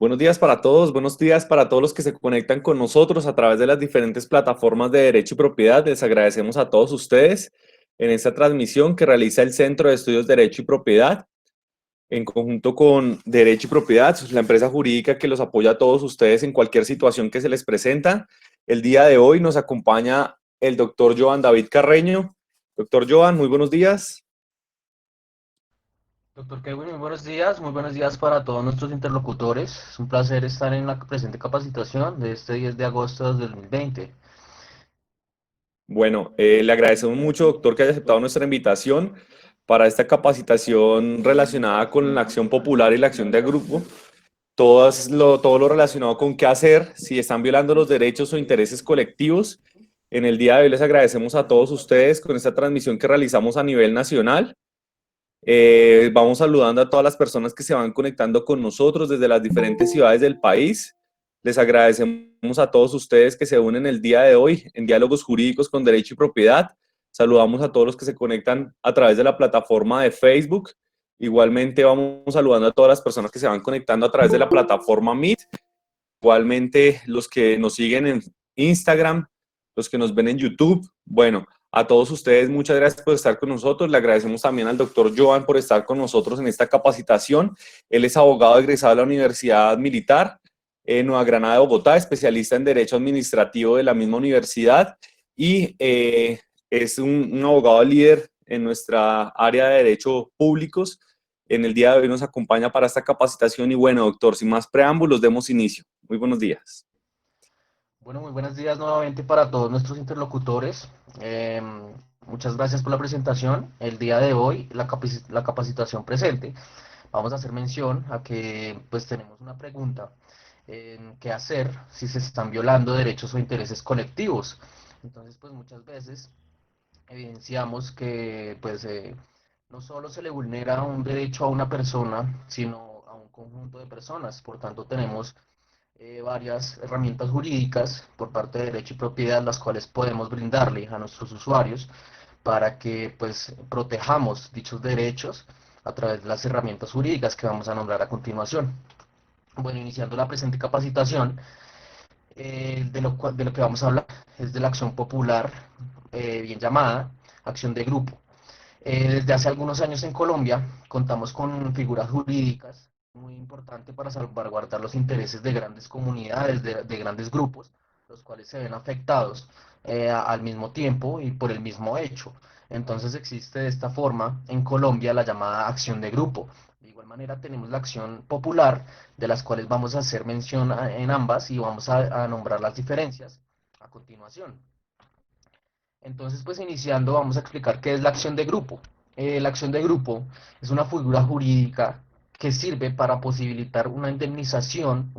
Buenos días para todos, buenos días para todos los que se conectan con nosotros a través de las diferentes plataformas de Derecho y Propiedad. Les agradecemos a todos ustedes en esta transmisión que realiza el Centro de Estudios Derecho y Propiedad en conjunto con Derecho y Propiedad, la empresa jurídica que los apoya a todos ustedes en cualquier situación que se les presenta. El día de hoy nos acompaña el doctor Joan David Carreño. Doctor Joan, muy buenos días. Doctor Kevin, muy buenos días para todos nuestros interlocutores. Es un placer estar en la presente capacitación de este 10 de agosto de 2020. Bueno, le agradecemos mucho, doctor, que haya aceptado nuestra invitación para esta capacitación relacionada con la acción popular y la acción de grupo. Todo lo relacionado con qué hacer si están violando los derechos o intereses colectivos. En el día de hoy les agradecemos a todos ustedes con esta transmisión que realizamos a nivel nacional. Vamos saludando a todas las personas que se van conectando con nosotros desde las diferentes ciudades del país. Les agradecemos a todos ustedes que se unen el día de hoy en Diálogos Jurídicos con Derecho y Propiedad. Saludamos a todos los que se conectan a través de la plataforma de Facebook. Igualmente vamos saludando a todas las personas que se van conectando a través de la plataforma Meet. Igualmente los que nos siguen en Instagram, los que nos ven en YouTube. Bueno, a todos ustedes muchas gracias por estar con nosotros. Le agradecemos también al doctor Joan por estar con nosotros en esta capacitación. Él es abogado egresado de la Universidad Militar en Nueva Granada de Bogotá, especialista en Derecho Administrativo de la misma universidad y es un abogado líder en nuestra área de Derecho Públicos. En el día de hoy nos acompaña para esta capacitación y bueno, doctor, sin más preámbulos, demos inicio. Muy buenos días. Bueno, muy buenos días nuevamente para todos nuestros interlocutores. Muchas gracias por la presentación. El día de hoy, la capacitación presente, vamos a hacer mención a que pues tenemos una pregunta en qué hacer si se están violando derechos o intereses colectivos. Entonces, pues muchas veces evidenciamos que no solo se le vulnera un derecho a una persona, sino a un conjunto de personas. Por tanto, tenemos varias herramientas jurídicas por parte de derecho y propiedad, las cuales podemos brindarle a nuestros usuarios para que pues protejamos dichos derechos a través de las herramientas jurídicas que vamos a nombrar a continuación. Bueno, iniciando la presente capacitación, de lo que vamos a hablar es de la acción popular, bien llamada acción de grupo. Desde hace algunos años en Colombia contamos con figuras jurídicas muy importantes para salvaguardar los intereses de grandes comunidades, de grandes grupos, los cuales se ven afectados al mismo tiempo y por el mismo hecho. Entonces existe de esta forma en Colombia la llamada acción de grupo. De igual manera tenemos la acción popular, de las cuales vamos a hacer mención en ambas y vamos a nombrar las diferencias a continuación. Entonces, pues iniciando, vamos a explicar qué es la acción de grupo. La acción de grupo es una figura jurídica que sirve para posibilitar una indemnización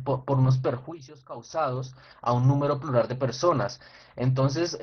por unos perjuicios causados a un número plural de personas. Entonces,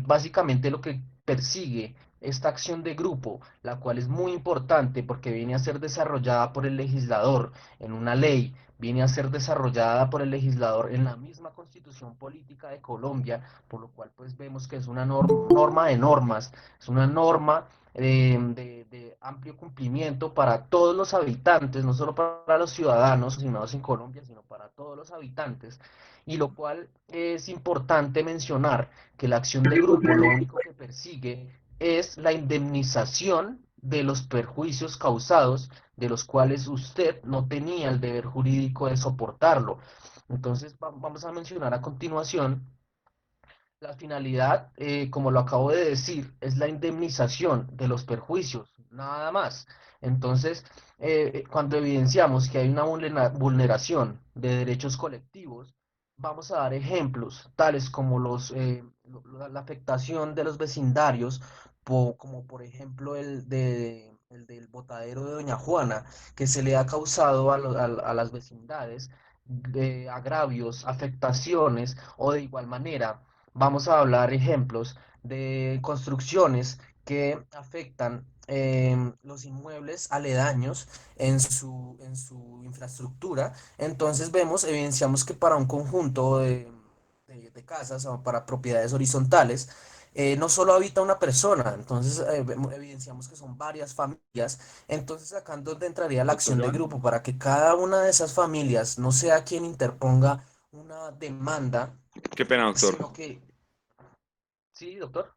básicamente lo que persigue esta acción de grupo, la cual es muy importante porque viene a ser desarrollada por el legislador en una ley, viene a ser desarrollada por el legislador en la misma Constitución Política de Colombia, por lo cual pues vemos que es una norma de normas, es una norma de amplio cumplimiento para todos los habitantes, no solo para los ciudadanos asignados en Colombia, sino para todos los habitantes, y lo cual es importante mencionar que la acción de grupo lo único que persigue es la indemnización de los perjuicios causados, de los cuales usted no tenía el deber jurídico de soportarlo. Entonces vamos a mencionar a continuación la finalidad, como lo acabo de decir, es la indemnización de los perjuicios, nada más. Entonces, cuando evidenciamos que hay una vulneración de derechos colectivos, vamos a dar ejemplos, tales como la afectación de los vecindarios, como por ejemplo el del botadero de Doña Juana, que se le ha causado a las vecindades de agravios, afectaciones, o de igual manera vamos a hablar ejemplos de construcciones que afectan los inmuebles aledaños en su infraestructura. Entonces evidenciamos que para un conjunto de casas o para propiedades horizontales, no solo habita una persona, entonces evidenciamos que son varias familias. Entonces acá en donde entraría la Doctor acción de Joan. grupo para que cada una de esas familias no sea quien interponga una demanda, Qué pena, doctor. sino que, sí, doctor.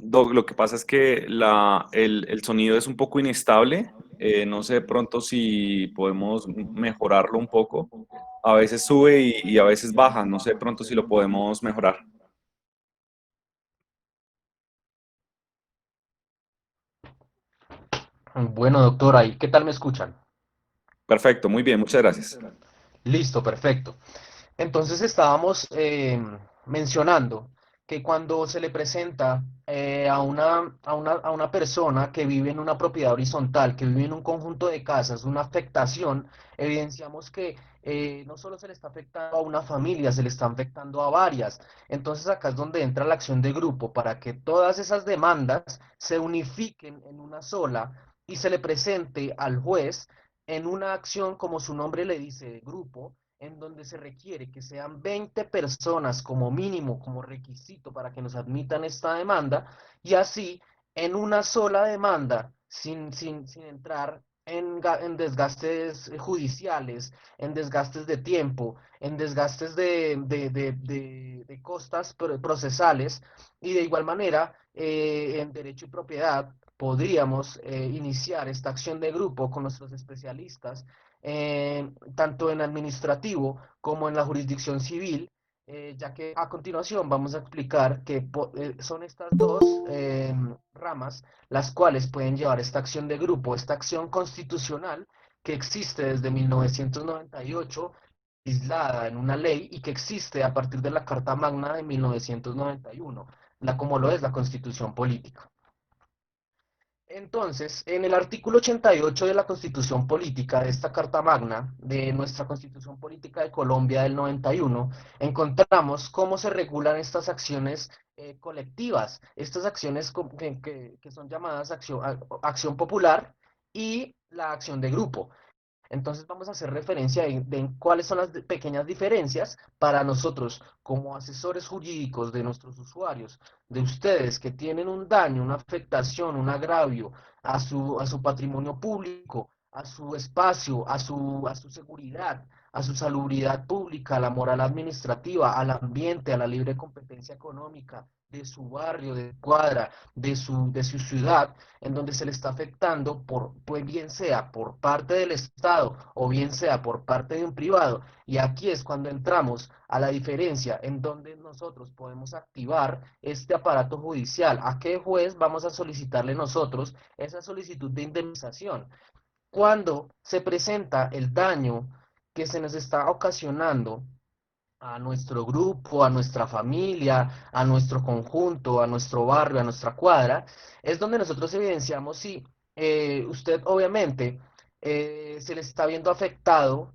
Lo que pasa es que el sonido es un poco inestable. No sé de pronto si podemos mejorarlo un poco. A veces sube y a veces baja. No sé de pronto si lo podemos mejorar. Bueno, doctor, ahí, ¿qué tal me escuchan? Perfecto, muy bien, muchas gracias. Listo, perfecto. Entonces estábamos mencionando que cuando se le presenta a una persona que vive en una propiedad horizontal, que vive en un conjunto de casas, una afectación, evidenciamos que no solo se le está afectando a una familia, se le está afectando a varias. Entonces acá es donde entra la acción de grupo para que todas esas demandas se unifiquen en una sola y se le presente al juez en una acción, como su nombre le dice, de grupo, en donde se requiere que sean 20 personas como mínimo, como requisito para que nos admitan esta demanda, y así en una sola demanda, sin entrar en desgastes judiciales, en desgastes de tiempo, en desgastes de costas procesales, y de igual manera, en derecho y propiedad, podríamos iniciar esta acción de grupo con nuestros especialistas tanto en administrativo como en la jurisdicción civil, ya que a continuación vamos a explicar que son estas dos ramas las cuales pueden llevar esta acción de grupo, esta acción constitucional que existe desde 1998, aislada en una ley y que existe a partir de la Carta Magna de 1991, como lo es la Constitución Política. Entonces, en el artículo 88 de la Constitución Política, de esta Carta Magna, de nuestra Constitución Política de Colombia del 91, encontramos cómo se regulan estas acciones colectivas, estas acciones que son llamadas acción popular y la acción de grupo. Entonces vamos a hacer referencia de cuáles son las pequeñas diferencias para nosotros como asesores jurídicos de nuestros usuarios, de ustedes que tienen un daño, una afectación, un agravio a su patrimonio público, a su espacio, a su seguridad, a su salubridad pública, a la moral administrativa, al ambiente, a la libre competencia económica de su barrio, de su cuadra, de su ciudad, en donde se le está afectando, pues bien sea por parte del Estado o bien sea por parte de un privado. Y aquí es cuando entramos a la diferencia en donde nosotros podemos activar este aparato judicial. ¿A qué juez vamos a solicitarle nosotros esa solicitud de indemnización? Cuando se presenta el daño que se nos está ocasionando a nuestro grupo, a nuestra familia, a nuestro conjunto, a nuestro barrio, a nuestra cuadra, es donde nosotros evidenciamos si usted obviamente se le está viendo afectado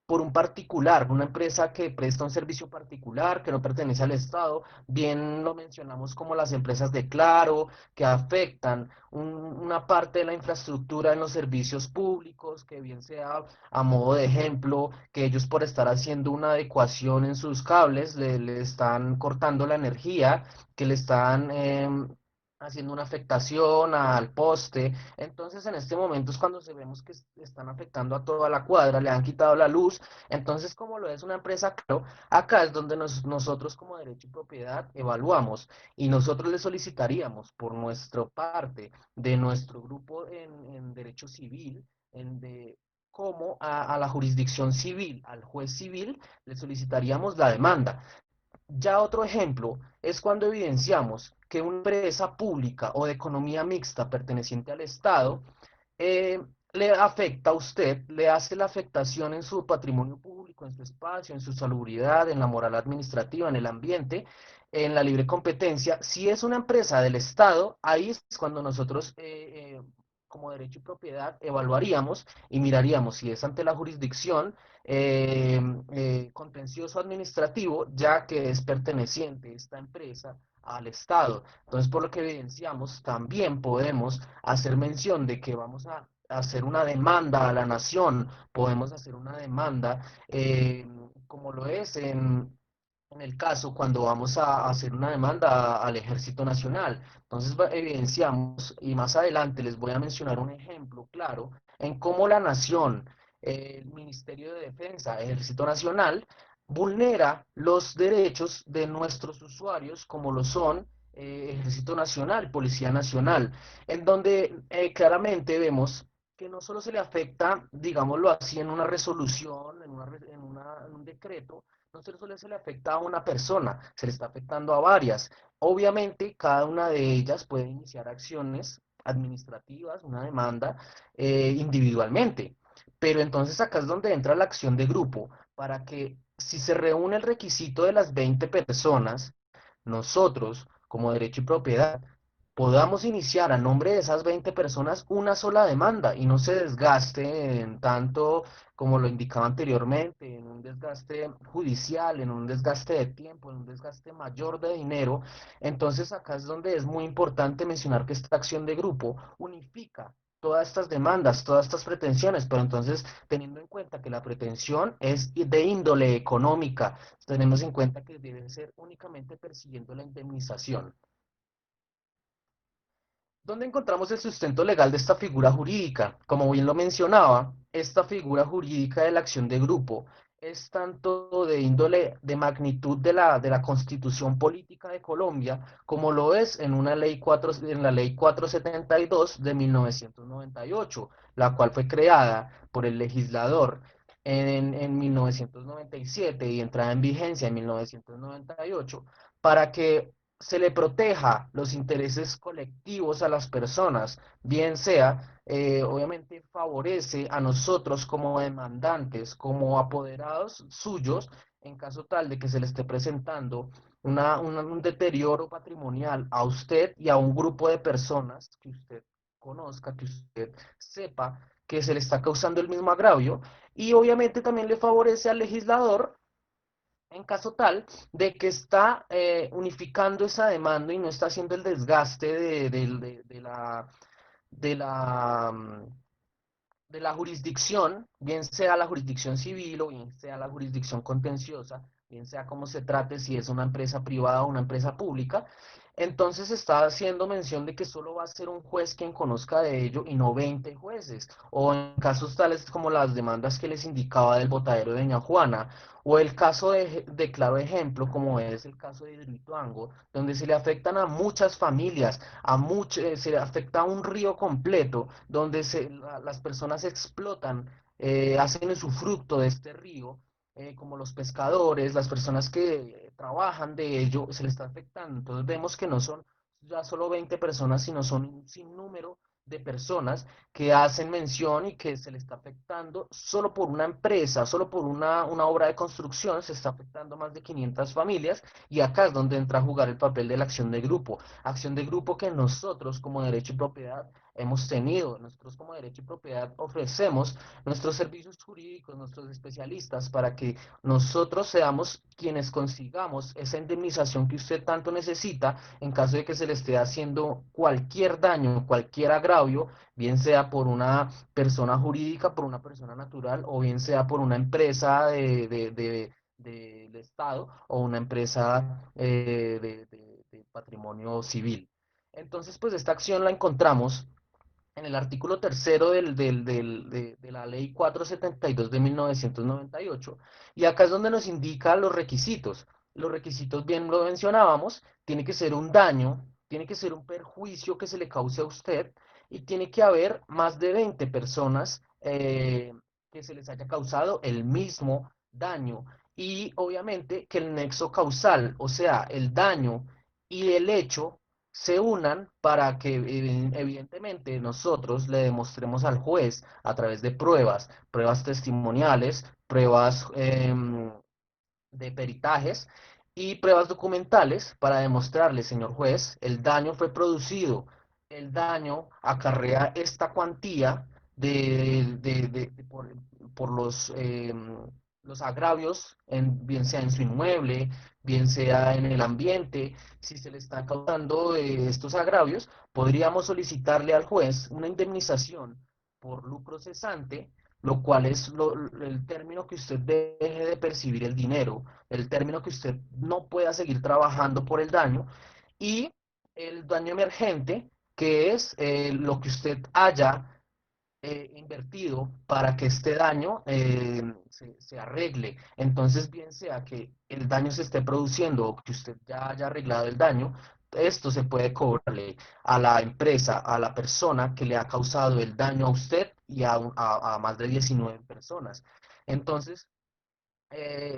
por un particular, una empresa que presta un servicio particular, que no pertenece al Estado. Bien lo mencionamos como las empresas de Claro, que afectan una parte de la infraestructura en los servicios públicos, que bien sea a modo de ejemplo, que ellos por estar haciendo una adecuación en sus cables, le están cortando la energía, que le están haciendo una afectación al poste. Entonces, en este momento es cuando se vemos que están afectando a toda la cuadra, le han quitado la luz. Entonces, como lo es una empresa, claro, acá es donde nosotros como derecho y propiedad evaluamos y nosotros le solicitaríamos por nuestra parte de nuestro grupo en derecho civil, como a la jurisdicción civil, al juez civil, le solicitaríamos la demanda. Ya otro ejemplo es cuando evidenciamos que una empresa pública o de economía mixta perteneciente al Estado eh, le afecta a usted, le hace la afectación en su patrimonio público, en su espacio, en su salubridad, en la moral administrativa, en el ambiente, en la libre competencia. Si es una empresa del Estado, ahí es cuando nosotros, como derecho y propiedad, evaluaríamos y miraríamos si es ante la jurisdicción contencioso administrativo, ya que es perteneciente esta empresa al Estado. Entonces, por lo que evidenciamos, también podemos hacer mención de que vamos a hacer una demanda a la nación, podemos hacer una demanda como lo es en el caso cuando vamos a hacer una demanda al Ejército Nacional. Entonces evidenciamos, y más adelante les voy a mencionar un ejemplo claro en cómo la nación, el Ministerio de Defensa, Ejército Nacional, vulnera los derechos de nuestros usuarios, como lo son Ejército Nacional, Policía Nacional, en donde claramente vemos que no solo se le afecta, digámoslo así, en una resolución, en un decreto, no solo se le afecta a una persona, se le está afectando a varias. Obviamente, cada una de ellas puede iniciar acciones administrativas, una demanda individualmente. Pero entonces acá es donde entra la acción de grupo, para que si se reúne el requisito de las 20 personas, nosotros, como derecho y propiedad, podamos iniciar a nombre de esas 20 personas una sola demanda y no se desgaste en tanto como lo indicaba anteriormente, en un desgaste judicial, en un desgaste de tiempo, en un desgaste mayor de dinero. Entonces acá es donde es muy importante mencionar que esta acción de grupo unifica todas estas demandas, todas estas pretensiones, pero entonces teniendo en cuenta que la pretensión es de índole económica, tenemos en cuenta que debe ser únicamente persiguiendo la indemnización. ¿Dónde encontramos el sustento legal de esta figura jurídica? Como bien lo mencionaba, esta figura jurídica de la acción de grupo es tanto de índole de magnitud de la Constitución Política de Colombia, como lo es en una ley 4, en la ley 472 de 1998, la cual fue creada por el legislador en 1997 y entrada en vigencia en 1998, para que se le proteja los intereses colectivos a las personas, bien sea, obviamente favorece a nosotros como demandantes, como apoderados suyos, en caso tal de que se le esté presentando un deterioro patrimonial a usted y a un grupo de personas que usted conozca, que usted sepa que se le está causando el mismo agravio, y obviamente también le favorece al legislador en caso tal de que está unificando esa demanda y no está haciendo el desgaste de la, de la jurisdicción, bien sea la jurisdicción civil o bien sea la jurisdicción contenciosa, bien sea como se trate, si es una empresa privada o una empresa pública, entonces está haciendo mención de que solo va a ser un juez quien conozca de ello y no 20 jueces, o en casos tales como las demandas que les indicaba del botadero de Doña Juana, o el caso de claro ejemplo, como es el caso de Hidroituango, donde se le afectan a muchas familias, se le afecta a un río completo, donde las personas explotan, hacen usufructo de este río, como los pescadores, las personas que trabajan de ello, se les está afectando. Entonces vemos que no son ya solo 20 personas, sino son un sinnúmero de personas que hacen mención y que se le está afectando solo por una empresa, solo por una obra de construcción, se está afectando más de 500 familias y acá es donde entra a jugar el papel de la acción de grupo que nosotros como derecho y propiedad hemos tenido. Nosotros como derecho y propiedad ofrecemos nuestros servicios jurídicos, nuestros especialistas, para que nosotros seamos quienes consigamos esa indemnización que usted tanto necesita en caso de que se le esté haciendo cualquier daño, cualquier agravio, bien sea por una persona jurídica, por una persona natural, o bien sea por una empresa del Estado o una empresa de patrimonio civil. Entonces, pues esta acción la encontramos en el artículo tercero de la ley 472 de 1998, y acá es donde nos indica los requisitos. Los requisitos, bien lo mencionábamos, tiene que ser un daño, tiene que ser un perjuicio que se le cause a usted, y tiene que haber más de 20 personas que se les haya causado el mismo daño. Y obviamente que el nexo causal, o sea, el daño y el hecho se unan para que evidentemente nosotros le demostremos al juez a través de pruebas, pruebas testimoniales, pruebas de peritajes y pruebas documentales para demostrarle, señor juez, el daño fue producido, el daño acarrea esta cuantía por los agravios, bien sea en su inmueble, bien sea en el ambiente. Si se le está causando estos agravios, podríamos solicitarle al juez una indemnización por lucro cesante lo cual es el término que usted deje de percibir el dinero, el término que usted no pueda seguir trabajando por el daño, y el daño emergente, que es lo que usted haya invertido para que este daño se arregle. Entonces, bien sea que el daño se esté produciendo o que usted ya haya arreglado el daño, esto se puede cobrarle a la empresa, a la persona que le ha causado el daño a usted y a más de 19 personas. Entonces,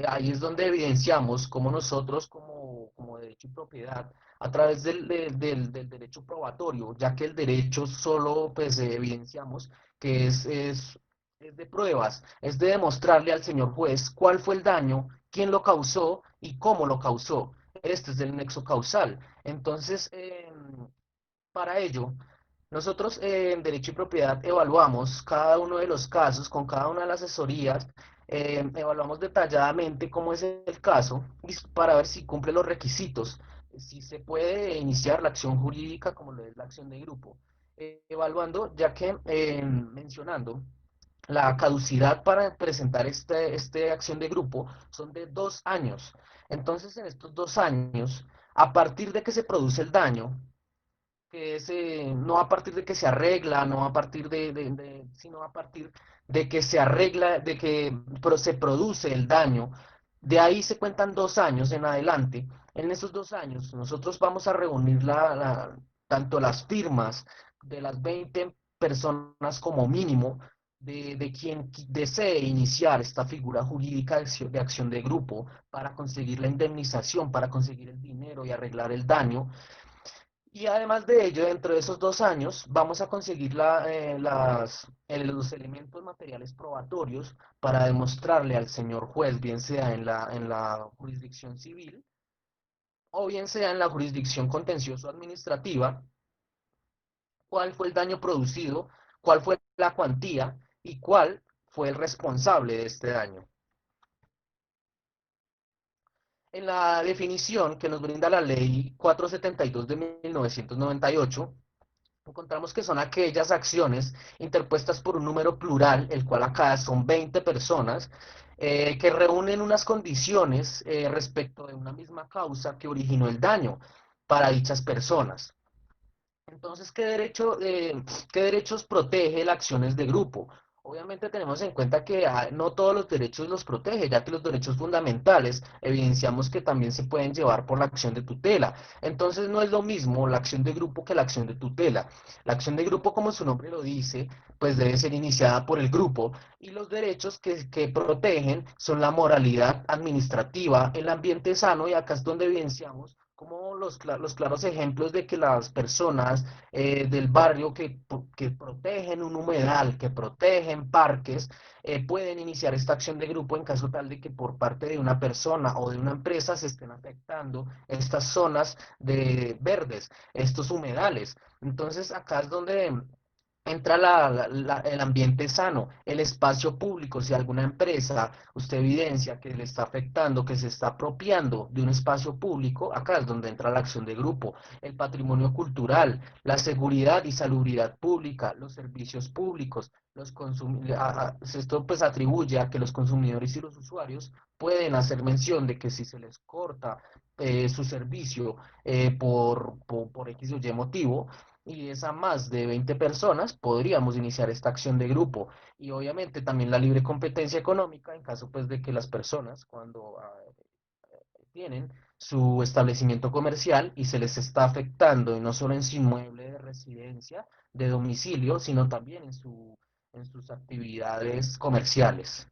ahí es donde evidenciamos cómo nosotros como derecho y propiedad, a través del derecho probatorio, ya que el derecho solo pues evidenciamos que es de pruebas, es de demostrarle al señor juez cuál fue el daño, quién lo causó y cómo lo causó. Este es el nexo causal. Entonces, para ello, nosotros en Derecho y Propiedad evaluamos cada uno de los casos con cada una de las asesorías, evaluamos detalladamente cómo es el caso para ver si cumple los requisitos, si se puede iniciar la acción jurídica como lo es la acción de grupo. Evaluando, ya que mencionando, la caducidad para presentar este acción de grupo son de 2 años. Entonces, en estos 2 años, a partir de que se produce el daño, que es no a partir de que se arregla, no a partir sino a partir de que se arregla, de que se produce el daño. De ahí se cuentan 2 años en adelante. En esos 2 años nosotros vamos a reunir tanto las firmas de las 20 personas como mínimo de quien desee iniciar esta figura jurídica de acción de grupo para conseguir la indemnización, para conseguir el dinero y arreglar el daño. Y además de ello, dentro de esos 2 años, vamos a conseguir los elementos materiales probatorios para demostrarle al señor juez, bien sea en la jurisdicción civil o bien sea en la jurisdicción contencioso-administrativa, cuál fue el daño producido, cuál fue la cuantía y cuál fue el responsable de este daño. En la definición que nos brinda la ley 472 de 1998, encontramos que son aquellas acciones interpuestas por un número plural, el cual acá son 20 personas, que reúnen unas condiciones respecto de una misma causa que originó el daño para dichas personas. Entonces, ¿qué derechos protege las acciones de grupo? Obviamente tenemos en cuenta que no todos los derechos los protege, ya que los derechos fundamentales evidenciamos que también se pueden llevar por la acción de tutela. Entonces no es lo mismo la acción de grupo que la acción de tutela. La acción de grupo, como su nombre lo dice, pues debe ser iniciada por el grupo y los derechos que protegen son la moralidad administrativa, el ambiente sano, y acá es donde evidenciamos como los claros ejemplos de que las personas del barrio que protegen un humedal, que protegen parques, pueden iniciar esta acción de grupo en caso tal de que por parte de una persona o de una empresa se estén afectando estas zonas de verdes, estos humedales. Entonces acá es donde entra el ambiente sano, el espacio público. Si alguna empresa usted evidencia que le está afectando, que se está apropiando de un espacio público, acá es donde entra la acción de grupo. El patrimonio cultural, la seguridad y salubridad pública, los servicios públicos, esto pues atribuye a que los consumidores y los usuarios pueden hacer mención de que si se les corta su servicio por X o Y motivo, y es a más de 20 personas, podríamos iniciar esta acción de grupo. Y obviamente también la libre competencia económica en caso pues de que las personas cuando tienen su establecimiento comercial y se les está afectando, y no solo en su inmueble de residencia, de domicilio, sino también en sus actividades comerciales.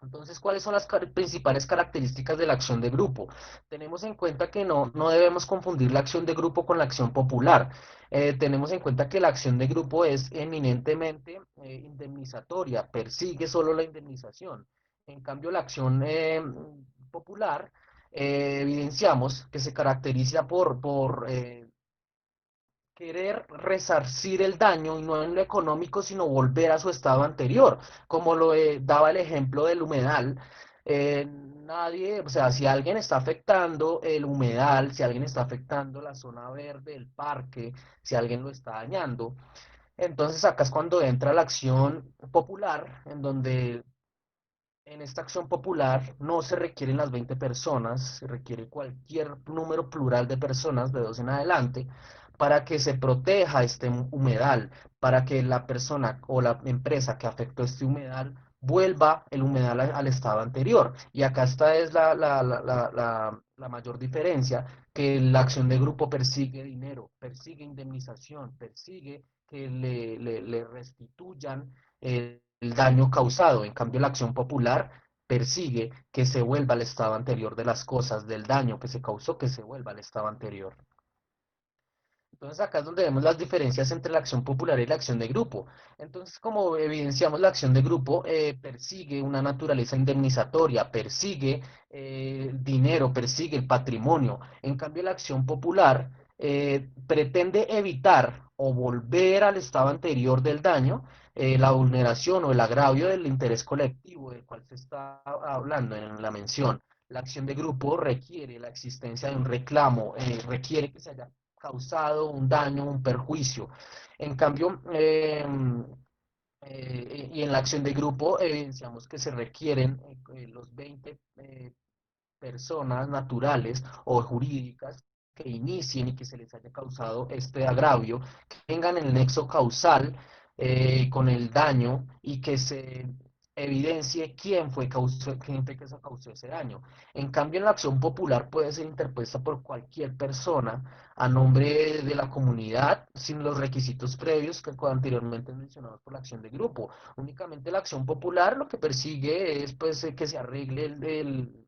Entonces, ¿cuáles son las principales características de la acción de grupo? Tenemos en cuenta que no debemos confundir la acción de grupo con la acción popular. Tenemos en cuenta que la acción de grupo es eminentemente indemnizatoria, persigue solo la indemnización. En cambio, la acción popular evidenciamos que se caracteriza por querer resarcir el daño, y no en lo económico, sino volver a su estado anterior, como lo daba el ejemplo del humedal. Nadie, o sea, si alguien está afectando el humedal, si alguien está afectando la zona verde del parque, si alguien lo está dañando, Entonces acá es cuando entra la acción popular, en donde en esta acción popular no se requieren las 20 personas, se requiere cualquier número plural de personas, de dos en adelante, para que se proteja este humedal, para que la persona o la empresa que afectó este humedal vuelva el humedal al estado anterior. Y acá esta es la mayor diferencia, que la acción de grupo persigue dinero, persigue indemnización, persigue que le restituyan el daño causado. En cambio, la acción popular persigue que se vuelva al estado anterior de las cosas, del daño que se causó, que se vuelva al estado anterior. Entonces acá es donde vemos las diferencias entre la acción popular y la acción de grupo. Entonces, como evidenciamos, la acción de grupo persigue una naturaleza indemnizatoria, persigue dinero, persigue el patrimonio. En cambio, la acción popular pretende evitar o volver al estado anterior del daño, la vulneración o el agravio del interés colectivo del cual se está hablando en la mención. La acción de grupo requiere la existencia de un reclamo, requiere que se haya causado un daño, un perjuicio. En cambio, y en la acción de grupo evidenciamos que se requieren los 20 personas naturales o jurídicas que inicien y que se les haya causado este agravio, que tengan el nexo causal con el daño y que se evidencie quién fue que se causó ese daño. En cambio, en la acción popular puede ser interpuesta por cualquier persona a nombre de la comunidad sin los requisitos previos que anteriormente mencionados por la acción de grupo. Únicamente la acción popular lo que persigue es pues que se arregle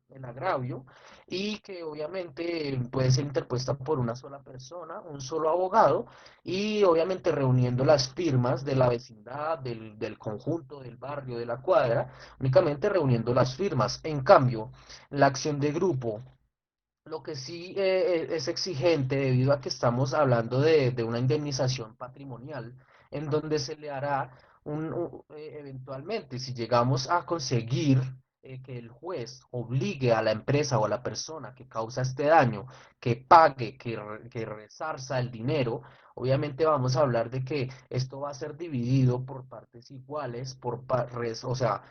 el agravio y que obviamente puede ser interpuesta por una sola persona, un solo abogado y obviamente reuniendo las firmas de la vecindad, del conjunto, del barrio, de la cuadra, únicamente reuniendo las firmas. En cambio, la acción de grupo lo que sí es exigente debido a que estamos hablando de una indemnización patrimonial en donde se le hará eventualmente, si llegamos a conseguir que el juez obligue a la empresa o a la persona que causa este daño que pague, que resarza el dinero, obviamente vamos a hablar de que esto va a ser dividido por partes iguales, o sea,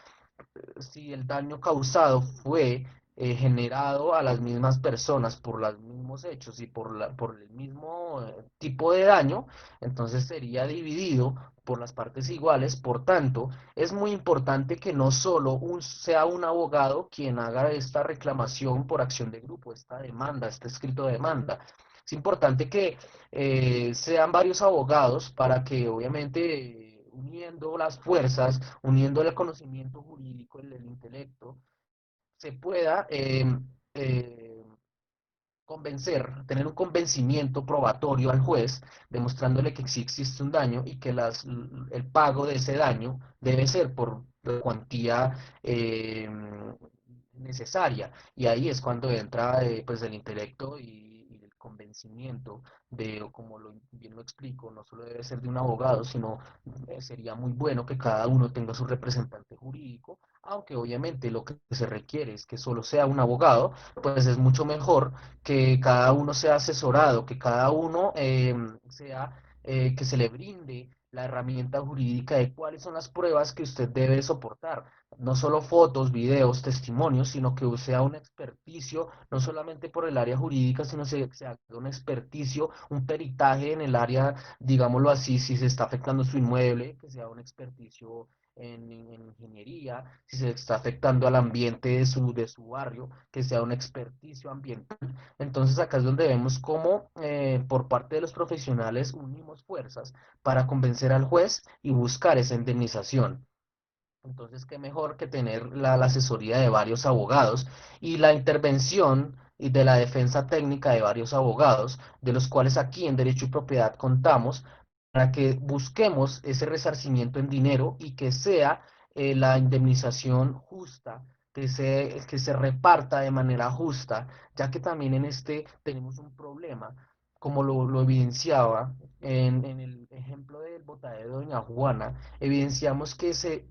si el daño causado fue generado a las mismas personas por los mismos hechos y por el mismo tipo de daño, entonces sería dividido por las partes iguales. Por tanto, es muy importante que no solo sea un abogado quien haga esta reclamación por acción de grupo, esta demanda, este escrito de demanda. Es importante que sean varios abogados para que obviamente uniendo las fuerzas, uniendo el conocimiento jurídico, el intelecto, se pueda eh, convencer, tener un convencimiento probatorio al juez, demostrándole que sí existe un daño y que el pago de ese daño debe ser por la cuantía necesaria. Y ahí es cuando entra pues el intelecto y el convencimiento de, o como bien lo explico, no solo debe ser de un abogado, sino sería muy bueno que cada uno tenga su representante jurídico, aunque obviamente lo que se requiere es que solo sea un abogado, pues es mucho mejor que cada uno sea asesorado, que cada uno que se le brinde la herramienta jurídica de cuáles son las pruebas que usted debe soportar. No solo fotos, videos, testimonios, sino que sea un experticio, no solamente por el área jurídica, sino se haga un experticio, un peritaje en el área, digámoslo así, si se está afectando su inmueble, que sea un experticio en ingeniería, si se está afectando al ambiente de su barrio, que sea un experticio ambiental. Entonces acá es donde vemos cómo por parte de los profesionales unimos fuerzas para convencer al juez y buscar esa indemnización. Entonces, qué mejor que tener la asesoría de varios abogados y la intervención y de la defensa técnica de varios abogados, de los cuales aquí en Derecho y Propiedad contamos, para que busquemos ese resarcimiento en dinero y que sea la indemnización justa, que se reparta de manera justa, ya que también en este tenemos un problema, como lo evidenciaba en el ejemplo del botadero de Doña Juana, evidenciamos que se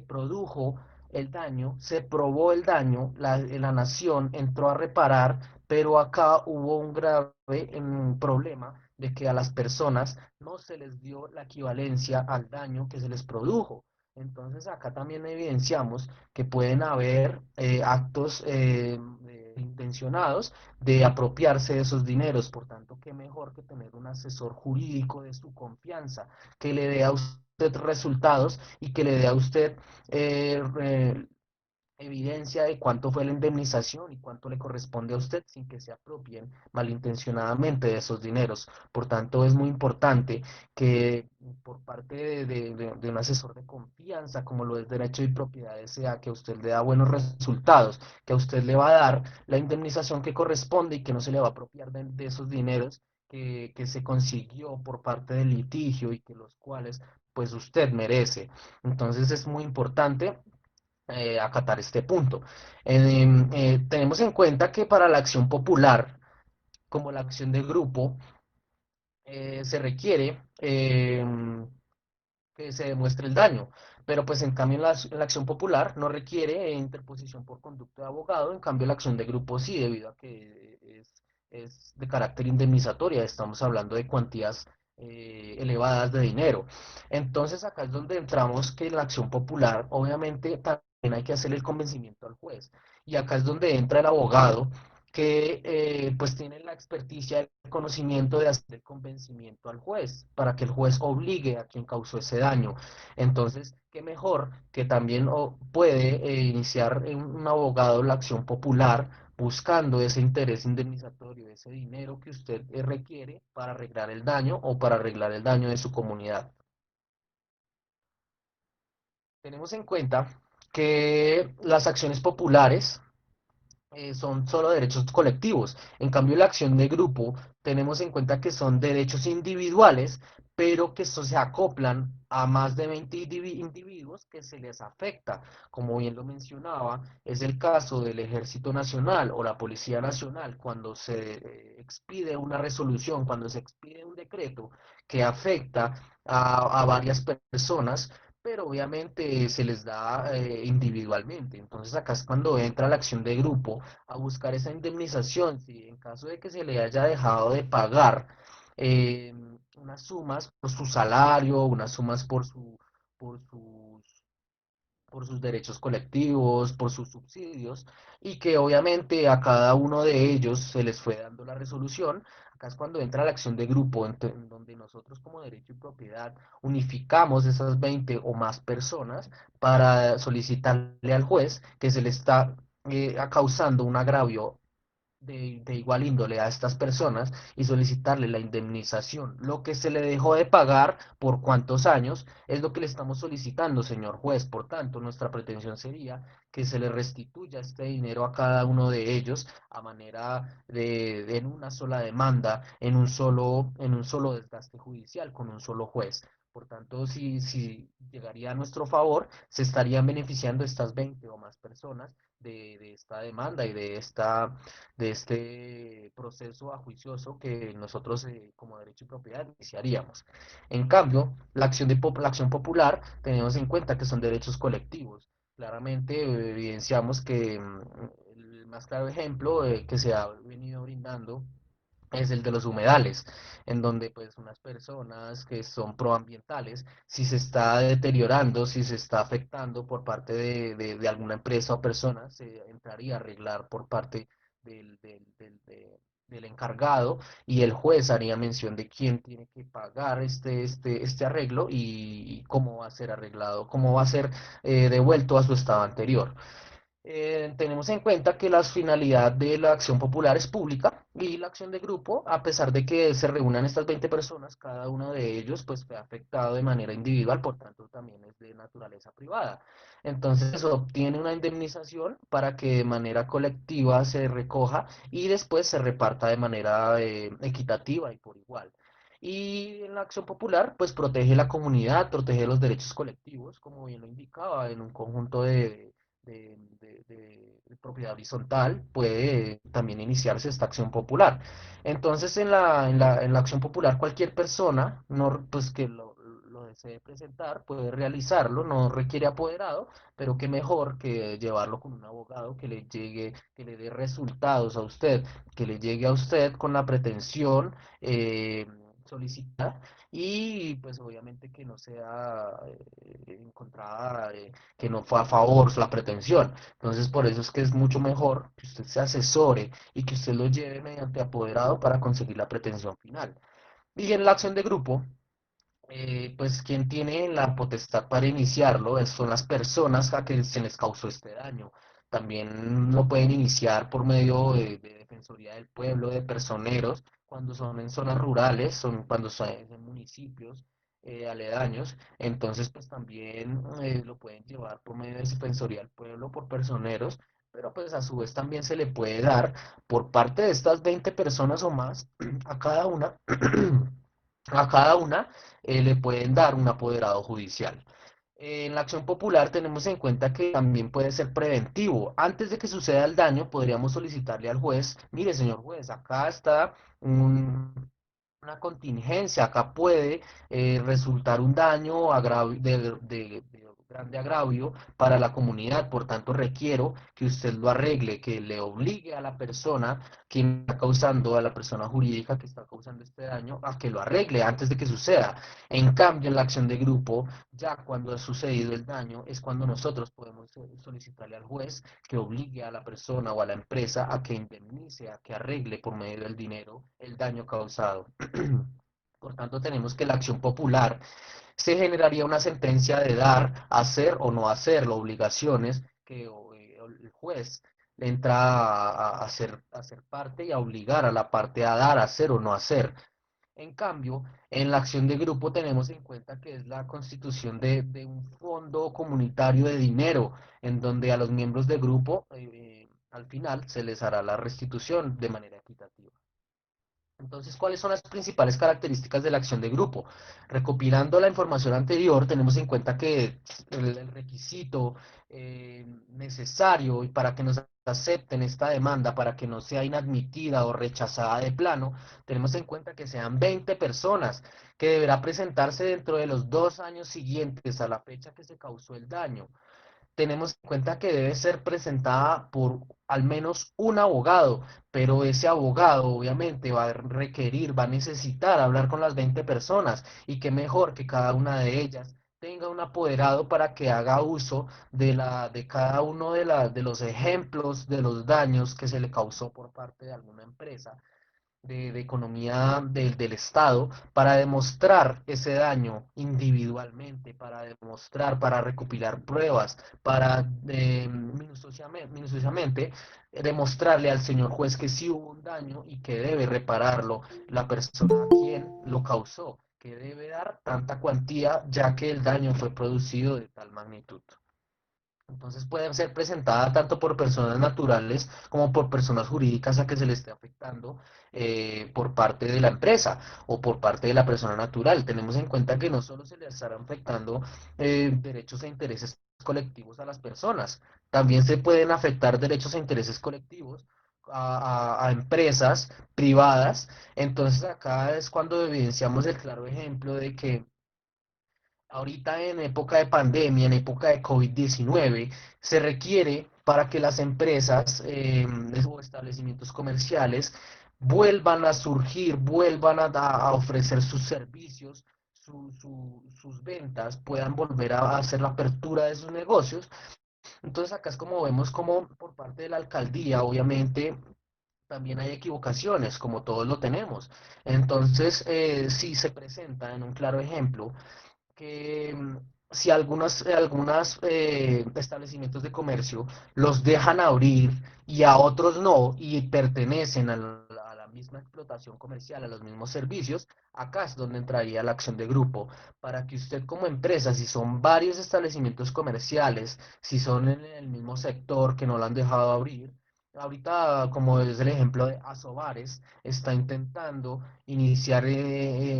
produjo el daño, se probó el daño, la nación entró a reparar, pero acá hubo un grave problema de que a las personas no se les dio la equivalencia al daño que se les produjo. Entonces acá también evidenciamos que pueden haber actos intencionados de apropiarse de esos dineros. Por tanto, qué mejor que tener un asesor jurídico de su confianza, que le dé a usted resultados y que le dé a usted eh, evidencia de cuánto fue la indemnización y cuánto le corresponde a usted sin que se apropien malintencionadamente de esos dineros. Por tanto, es muy importante que por parte de un asesor de confianza, como lo es Derecho y Propiedades, sea que a usted le da buenos resultados, que a usted le va a dar la indemnización que corresponde y que no se le va a apropiar de esos dineros que se consiguió por parte del litigio y que los cuales pues usted merece. Entonces es muy importante acatar este punto. Tenemos en cuenta que para la acción popular, como la acción de grupo, se requiere que se demuestre el daño, pero pues en cambio la acción popular no requiere interposición por conducto de abogado, en cambio la acción de grupo sí, debido a que es de carácter indemnizatoria, estamos hablando de cuantías elevadas de dinero. Entonces acá es donde entramos que en la acción popular, obviamente también hay que hacer el convencimiento al juez, y acá es donde entra el abogado que pues tiene la experticia, el conocimiento de hacer el convencimiento al juez, para que el juez obligue a quien causó ese daño. Entonces, qué mejor que también puede iniciar un abogado la acción popular buscando ese interés indemnizatorio, ese dinero que usted requiere para arreglar el daño o para arreglar el daño de su comunidad. Tenemos en cuenta que las acciones populares son solo derechos colectivos. En cambio, la acción de grupo tenemos en cuenta que son derechos individuales, pero que estos se acoplan a más de 20 individuos que se les afecta. Como bien lo mencionaba, es el caso del Ejército Nacional o la Policía Nacional cuando se expide una resolución, cuando se expide un decreto que afecta a varias personas, pero obviamente se les da individualmente. Entonces acá es cuando entra la acción de grupo a buscar esa indemnización, si en caso de que se le haya dejado de pagar eh, unas sumas por su salario, unas sumas por sus por sus derechos colectivos, por sus subsidios, y que obviamente a cada uno de ellos se les fue dando la resolución. Acá es cuando entra la acción de grupo, en donde nosotros como derecho y propiedad unificamos esas 20 o más personas para solicitarle al juez que se le está causando un agravio de igual índole a estas personas y solicitarle la indemnización. Lo que se le dejó de pagar por cuántos años es lo que le estamos solicitando, señor juez. Por tanto, nuestra pretensión sería que se le restituya este dinero a cada uno de ellos a manera en una sola demanda, en un solo desgaste judicial con un solo juez. Por tanto, si llegaría a nuestro favor, se estarían beneficiando estas 20 o más personas de esta demanda y de este proceso ajuicioso que nosotros como derecho y propiedad iniciaríamos. En cambio, la acción popular tenemos en cuenta que son derechos colectivos. Claramente evidenciamos que el más claro ejemplo que se ha venido brindando es el de los humedales, en donde pues unas personas que son proambientales, si se está deteriorando, si se está afectando por parte de alguna empresa o persona, se entraría a arreglar por parte del encargado y el juez haría mención de quién tiene que pagar este arreglo y cómo va a ser arreglado, cómo va a ser devuelto a su estado anterior. Tenemos en cuenta que la finalidad de la acción popular es pública y la acción de grupo, a pesar de que se reúnan estas 20 personas, cada uno de ellos pues fue afectado de manera individual, por tanto también es de naturaleza privada. Entonces se obtiene una indemnización para que de manera colectiva se recoja y después se reparta de manera equitativa y por igual. Y en la acción popular, pues protege la comunidad, protege los derechos colectivos, como bien lo indicaba, en un conjunto de propiedad horizontal, puede también iniciarse esta acción popular. Entonces, en la acción popular, cualquier persona no, pues, que lo desee presentar puede realizarlo, no requiere apoderado, pero qué mejor que llevarlo con un abogado que le llegue, que le dé resultados a usted, que le llegue a usted con la pretensión solicitar y pues obviamente que no sea encontrada, que no fue a favor la pretensión. Entonces por eso es que es mucho mejor que usted se asesore y que usted lo lleve mediante apoderado para conseguir la pretensión final. Y en la acción de grupo, pues quien tiene la potestad para iniciarlo son las personas a que se les causó este daño. También lo pueden iniciar por medio de Defensoría del Pueblo, de personeros, cuando son en zonas rurales, son cuando son en municipios aledaños. Entonces, pues también lo pueden llevar por medio de Defensoría del Pueblo, por personeros, pero pues a su vez también se le puede dar por parte de estas 20 personas o más a cada una. A cada una le pueden dar un apoderado judicial. En la acción popular tenemos en cuenta que también puede ser preventivo. Antes de que suceda el daño, podríamos solicitarle al juez, mire, señor juez, acá está una contingencia, acá puede resultar un daño de grande agravio para la comunidad, por tanto requiero que usted lo arregle, que le obligue a la persona quien está causando, a la persona jurídica que está causando este daño, a que lo arregle antes de que suceda. En cambio, en la acción de grupo, ya cuando ha sucedido el daño, es cuando nosotros podemos solicitarle al juez que obligue a la persona o a la empresa a que indemnice, a que arregle por medio del dinero el daño causado. Por tanto, tenemos que la acción popular se generaría una sentencia de dar, hacer o no hacer, las obligaciones que el juez le entra a ser parte y a obligar a la parte a dar, hacer o no hacer. En cambio, en la acción de grupo tenemos en cuenta que es la constitución de un fondo comunitario de dinero, en donde a los miembros del grupo, al final, se les hará la restitución de manera equitativa. Entonces, ¿cuáles son las principales características de la acción de grupo? Recopilando la información anterior, tenemos en cuenta que el requisito necesario y para que nos acepten esta demanda, para que no sea inadmitida o rechazada de plano, tenemos en cuenta que sean 20 personas, que deberá presentarse dentro de los 2 años siguientes a la fecha que se causó el daño. Tenemos en cuenta que debe ser presentada por al menos un abogado, pero ese abogado obviamente va a requerir, va a necesitar hablar con las 20 personas y qué mejor que cada una de ellas tenga un apoderado para que haga uso de cada uno de los ejemplos de los daños que se le causó por parte de alguna empresa de economía del Estado para demostrar ese daño individualmente, para demostrar, para recopilar pruebas, para minuciosamente demostrarle al señor juez que sí hubo un daño y que debe repararlo la persona a quien lo causó, que debe dar tanta cuantía ya que el daño fue producido de tal magnitud. Entonces puede ser presentada tanto por personas naturales como por personas jurídicas a que se le esté afectando por parte de la empresa o por parte de la persona natural. Tenemos en cuenta que no solo se le estarán afectando derechos e intereses colectivos a las personas, también se pueden afectar derechos e intereses colectivos a empresas privadas. Entonces acá es cuando evidenciamos el claro ejemplo de que ahorita en época de pandemia, en época de COVID-19, se requiere para que las empresas o establecimientos comerciales vuelvan a surgir, vuelvan a ofrecer sus servicios, sus ventas, puedan volver a hacer la apertura de sus negocios. Entonces acá es como vemos como por parte de la alcaldía, obviamente, también hay equivocaciones, como todos lo tenemos. Entonces, si se presenta en un claro ejemplo que si algunas establecimientos de comercio los dejan abrir y a otros no, y pertenecen a la misma explotación comercial, a los mismos servicios, acá es donde entraría la acción de grupo, para que usted como empresa, si son varios establecimientos comerciales, si son en el mismo sector que no lo han dejado abrir, ahorita, como es el ejemplo de Asobares, está intentando iniciar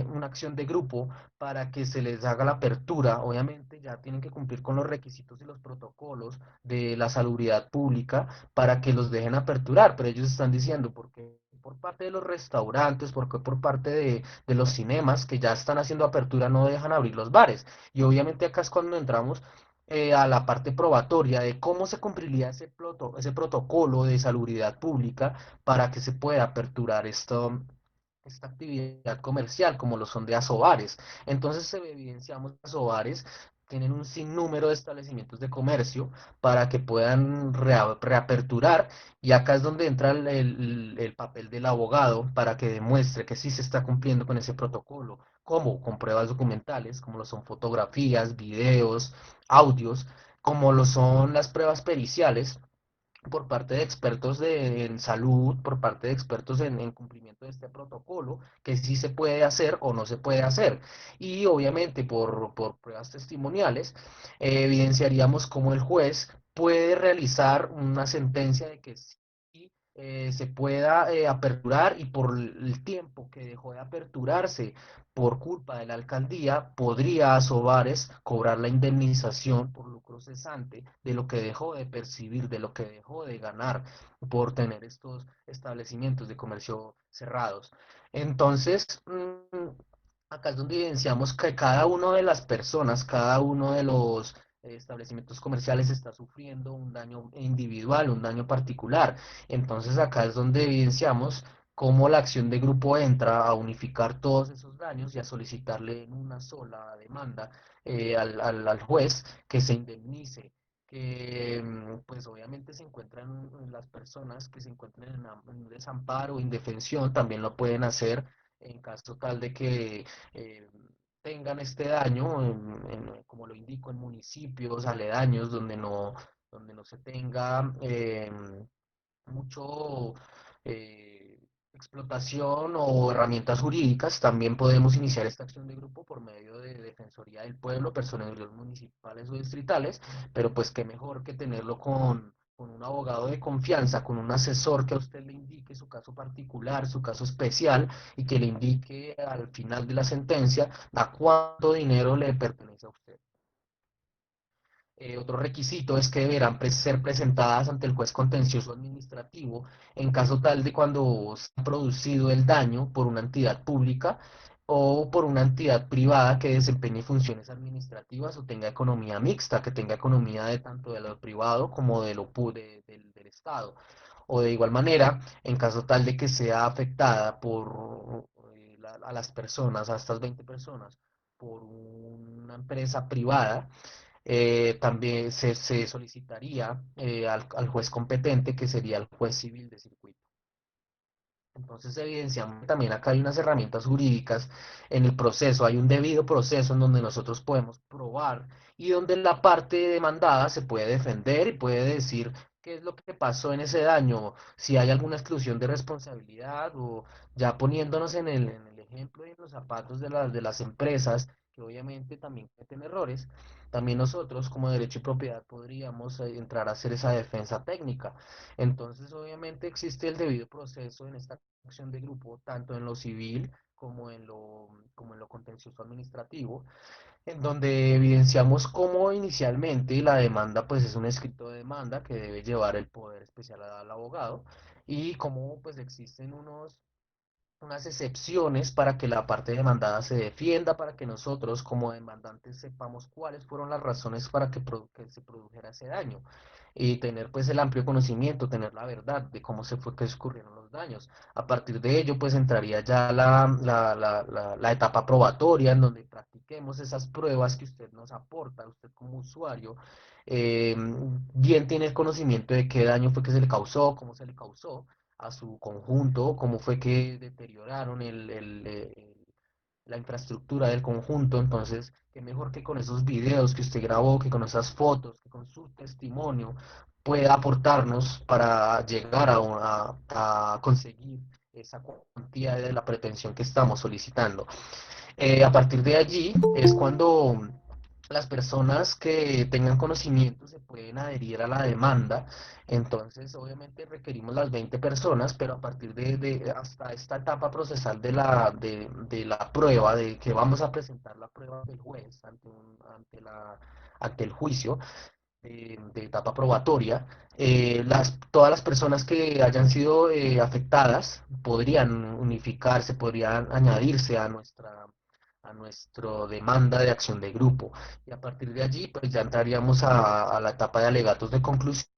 una acción de grupo para que se les haga la apertura. Obviamente ya tienen que cumplir con los requisitos y los protocolos de la salubridad pública para que los dejen aperturar, pero ellos están diciendo porque por parte de los restaurantes, porque por parte de los cinemas que ya están haciendo apertura no dejan abrir los bares. Y obviamente acá es cuando entramos a la parte probatoria de cómo se cumpliría ese protocolo de salubridad pública para que se pueda aperturar esta actividad comercial, como lo son de asobares. Entonces se evidenciamos que asobares tienen un sinnúmero de establecimientos de comercio para que puedan reaperturar, y acá es donde entra el papel del abogado para que demuestre que sí se está cumpliendo con ese protocolo, como con pruebas documentales, como lo son fotografías, videos, audios, como lo son las pruebas periciales por parte de expertos en salud, por parte de expertos en cumplimiento de este protocolo, que sí se puede hacer o no se puede hacer. Y obviamente por pruebas testimoniales, evidenciaríamos cómo el juez puede realizar una sentencia de que sí se pueda aperturar, y por el tiempo que dejó de aperturarse por culpa de la alcaldía, podría a Sobares cobrar la indemnización por lucro cesante de lo que dejó de percibir, de lo que dejó de ganar por tener estos establecimientos de comercio cerrados. Entonces, acá es donde evidenciamos que cada una de las personas, cada uno de los establecimientos comerciales está sufriendo un daño individual, un daño particular. Entonces acá es donde evidenciamos cómo la acción de grupo entra a unificar todos esos daños y a solicitarle en una sola demanda al juez que se indemnice, que pues obviamente se encuentran las personas que se encuentran en desamparo o indefensión, también lo pueden hacer en caso tal de que eh, tengan este daño, como lo indico, en municipios aledaños donde no se tenga mucho explotación o herramientas jurídicas. También podemos iniciar esta acción de grupo por medio de Defensoría del Pueblo, personeros municipales o distritales, pero pues qué mejor que tenerlo con un abogado de confianza, con un asesor que a usted le indique su caso particular, su caso especial, y que le indique al final de la sentencia a cuánto dinero le pertenece a usted. Otro requisito es que deberán ser presentadas ante el juez contencioso administrativo en caso tal de cuando se ha producido el daño por una entidad pública o por una entidad privada que desempeñe funciones administrativas o tenga economía mixta, que tenga economía de tanto de lo privado como de del Estado. O de igual manera, en caso tal de que sea afectada por a las personas, a estas 20 personas, por una empresa privada, también se solicitaría al juez competente, que sería el juez civil de circuito. Entonces evidenciamos que también acá hay unas herramientas jurídicas en el proceso, hay un debido proceso en donde nosotros podemos probar y donde la parte demandada se puede defender y puede decir qué es lo que pasó en ese daño, si hay alguna exclusión de responsabilidad, o ya poniéndonos en el ejemplo y en los zapatos de las empresas que obviamente también cometen errores. También nosotros como derecho y propiedad podríamos entrar a hacer esa defensa técnica. Entonces, obviamente existe el debido proceso en esta acción de grupo, tanto en lo civil como en lo contencioso administrativo, en donde evidenciamos cómo inicialmente la demanda pues es un escrito de demanda que debe llevar el poder especial al abogado, y cómo pues existen unas excepciones para que la parte demandada se defienda, para que nosotros como demandantes sepamos cuáles fueron las razones para que se produjera ese daño, y tener pues el amplio conocimiento, tener la verdad de cómo se fue que ocurrieron los daños. A partir de ello pues entraría ya la etapa probatoria, en donde practiquemos esas pruebas que usted nos aporta, usted como usuario, eh, bien tiene el conocimiento de qué daño fue que se le causó, cómo se le causó a su conjunto, cómo fue que deterioraron la infraestructura del conjunto. Entonces, qué mejor que con esos videos que usted grabó, que con esas fotos, que con su testimonio pueda aportarnos para llegar a conseguir esa cuantía de la pretensión que estamos solicitando. A partir de allí es cuando las personas que tengan conocimiento se pueden adherir a la demanda. Entonces, obviamente requerimos las 20 personas, pero a partir hasta esta etapa procesal de la prueba, de que vamos a presentar la prueba del juez ante el juicio de etapa probatoria, todas las personas que hayan sido afectadas podrían unificarse, podrían añadirse a nuestra demanda de acción de grupo. Y a partir de allí, pues ya entraríamos a la etapa de alegatos de conclusión,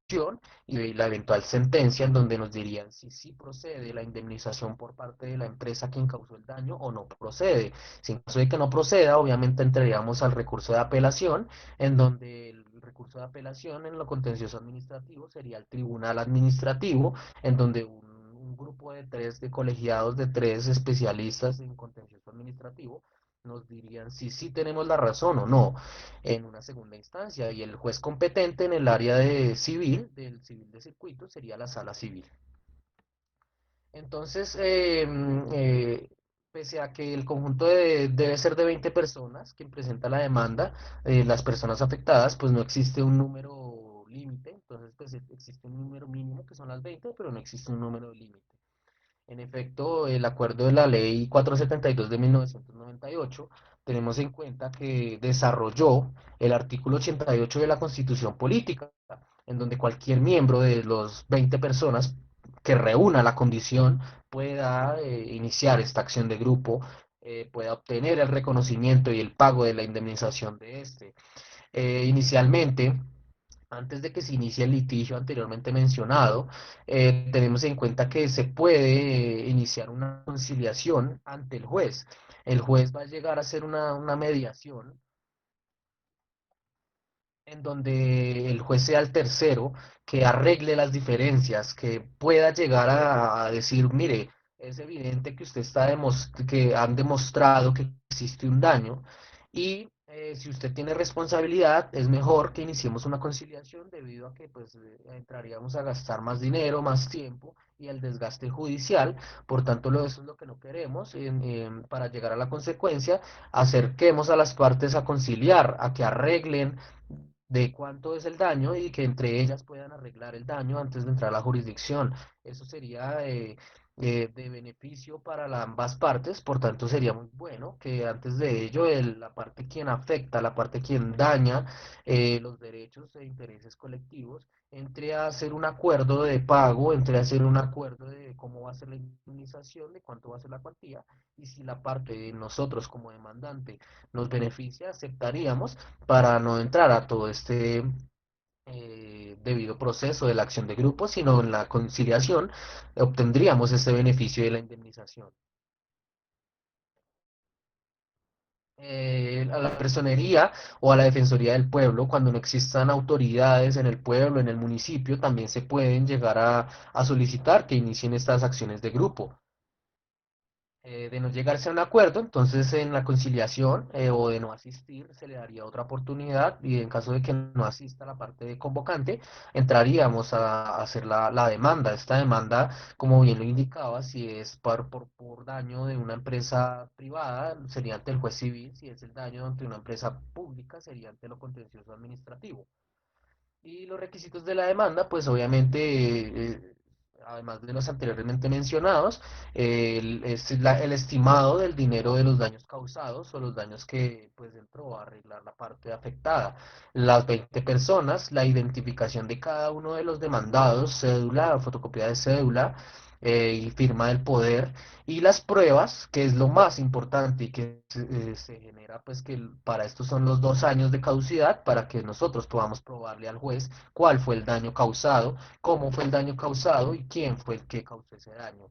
y la eventual sentencia en donde nos dirían si sí procede la indemnización por parte de la empresa quien causó el daño o no procede. Si en caso de que no proceda, obviamente entraríamos al recurso de apelación, en donde el recurso de apelación en lo contencioso administrativo sería el tribunal administrativo, en donde un grupo de tres, de colegiados de tres especialistas en contencioso administrativo, nos dirían si sí tenemos la razón o no en una segunda instancia, y el juez competente en el área de civil, del civil de circuito, sería la sala civil. Entonces, pese a que el conjunto debe ser de 20 personas quien presenta la demanda, las personas afectadas, pues no existe un número límite, entonces pues existe un número mínimo que son las 20, pero no existe un número límite. En efecto, el acuerdo de la ley 472 de 1998, tenemos en cuenta que desarrolló el artículo 88 de la Constitución Política, en donde cualquier miembro de los 20 personas que reúna la condición pueda iniciar esta acción de grupo, pueda obtener el reconocimiento y el pago de la indemnización de este. Inicialmente, antes de que se inicie el litigio anteriormente mencionado, tenemos en cuenta que se puede iniciar una conciliación ante el juez. El juez va a llegar a hacer una mediación en donde el juez sea el tercero que arregle las diferencias, que pueda llegar a decir, mire, es evidente que que han demostrado que existe un daño y si usted tiene responsabilidad, es mejor que iniciemos una conciliación debido a que pues entraríamos a gastar más dinero, más tiempo y el desgaste judicial. Por tanto, eso es lo que no queremos. Para llegar a la consecuencia, acerquemos a las partes a conciliar, a que arreglen de cuánto es el daño y que entre ellas puedan arreglar el daño antes de entrar a la jurisdicción. Eso sería de beneficio para ambas partes, por tanto sería muy bueno que antes de ello la parte quien afecta, la parte quien daña los derechos e intereses colectivos, entre a hacer un acuerdo de pago, entre a hacer un acuerdo de cómo va a ser la indemnización, de cuánto va a ser la cuantía, y si la parte de nosotros como demandante nos beneficia, aceptaríamos para no entrar a todo este debido proceso de la acción de grupo, sino en la conciliación obtendríamos ese beneficio de la indemnización. A la personería o a la defensoría del pueblo, cuando no existan autoridades en el pueblo, en el municipio, también se pueden llegar a solicitar que inicien estas acciones de grupo. De no llegarse a un acuerdo, entonces en la conciliación o de no asistir se le daría otra oportunidad y en caso de que no asista la parte de convocante, entraríamos a hacer la demanda. Esta demanda, como bien lo indicaba, si es por daño de una empresa privada, sería ante el juez civil; si es el daño ante una empresa pública, sería ante lo contencioso administrativo. Y los requisitos de la demanda, pues obviamente, además de los anteriormente mencionados, el estimado del dinero de los daños causados o los daños que pues entró a arreglar la parte afectada, las 20 personas, la identificación de cada uno de los demandados, cédula, fotocopia de cédula y firma del poder, y las pruebas, que es lo más importante y que se genera, pues que para esto son los 2 años de caducidad, para que nosotros podamos probarle al juez cuál fue el daño causado, cómo fue el daño causado y quién fue el que causó ese daño.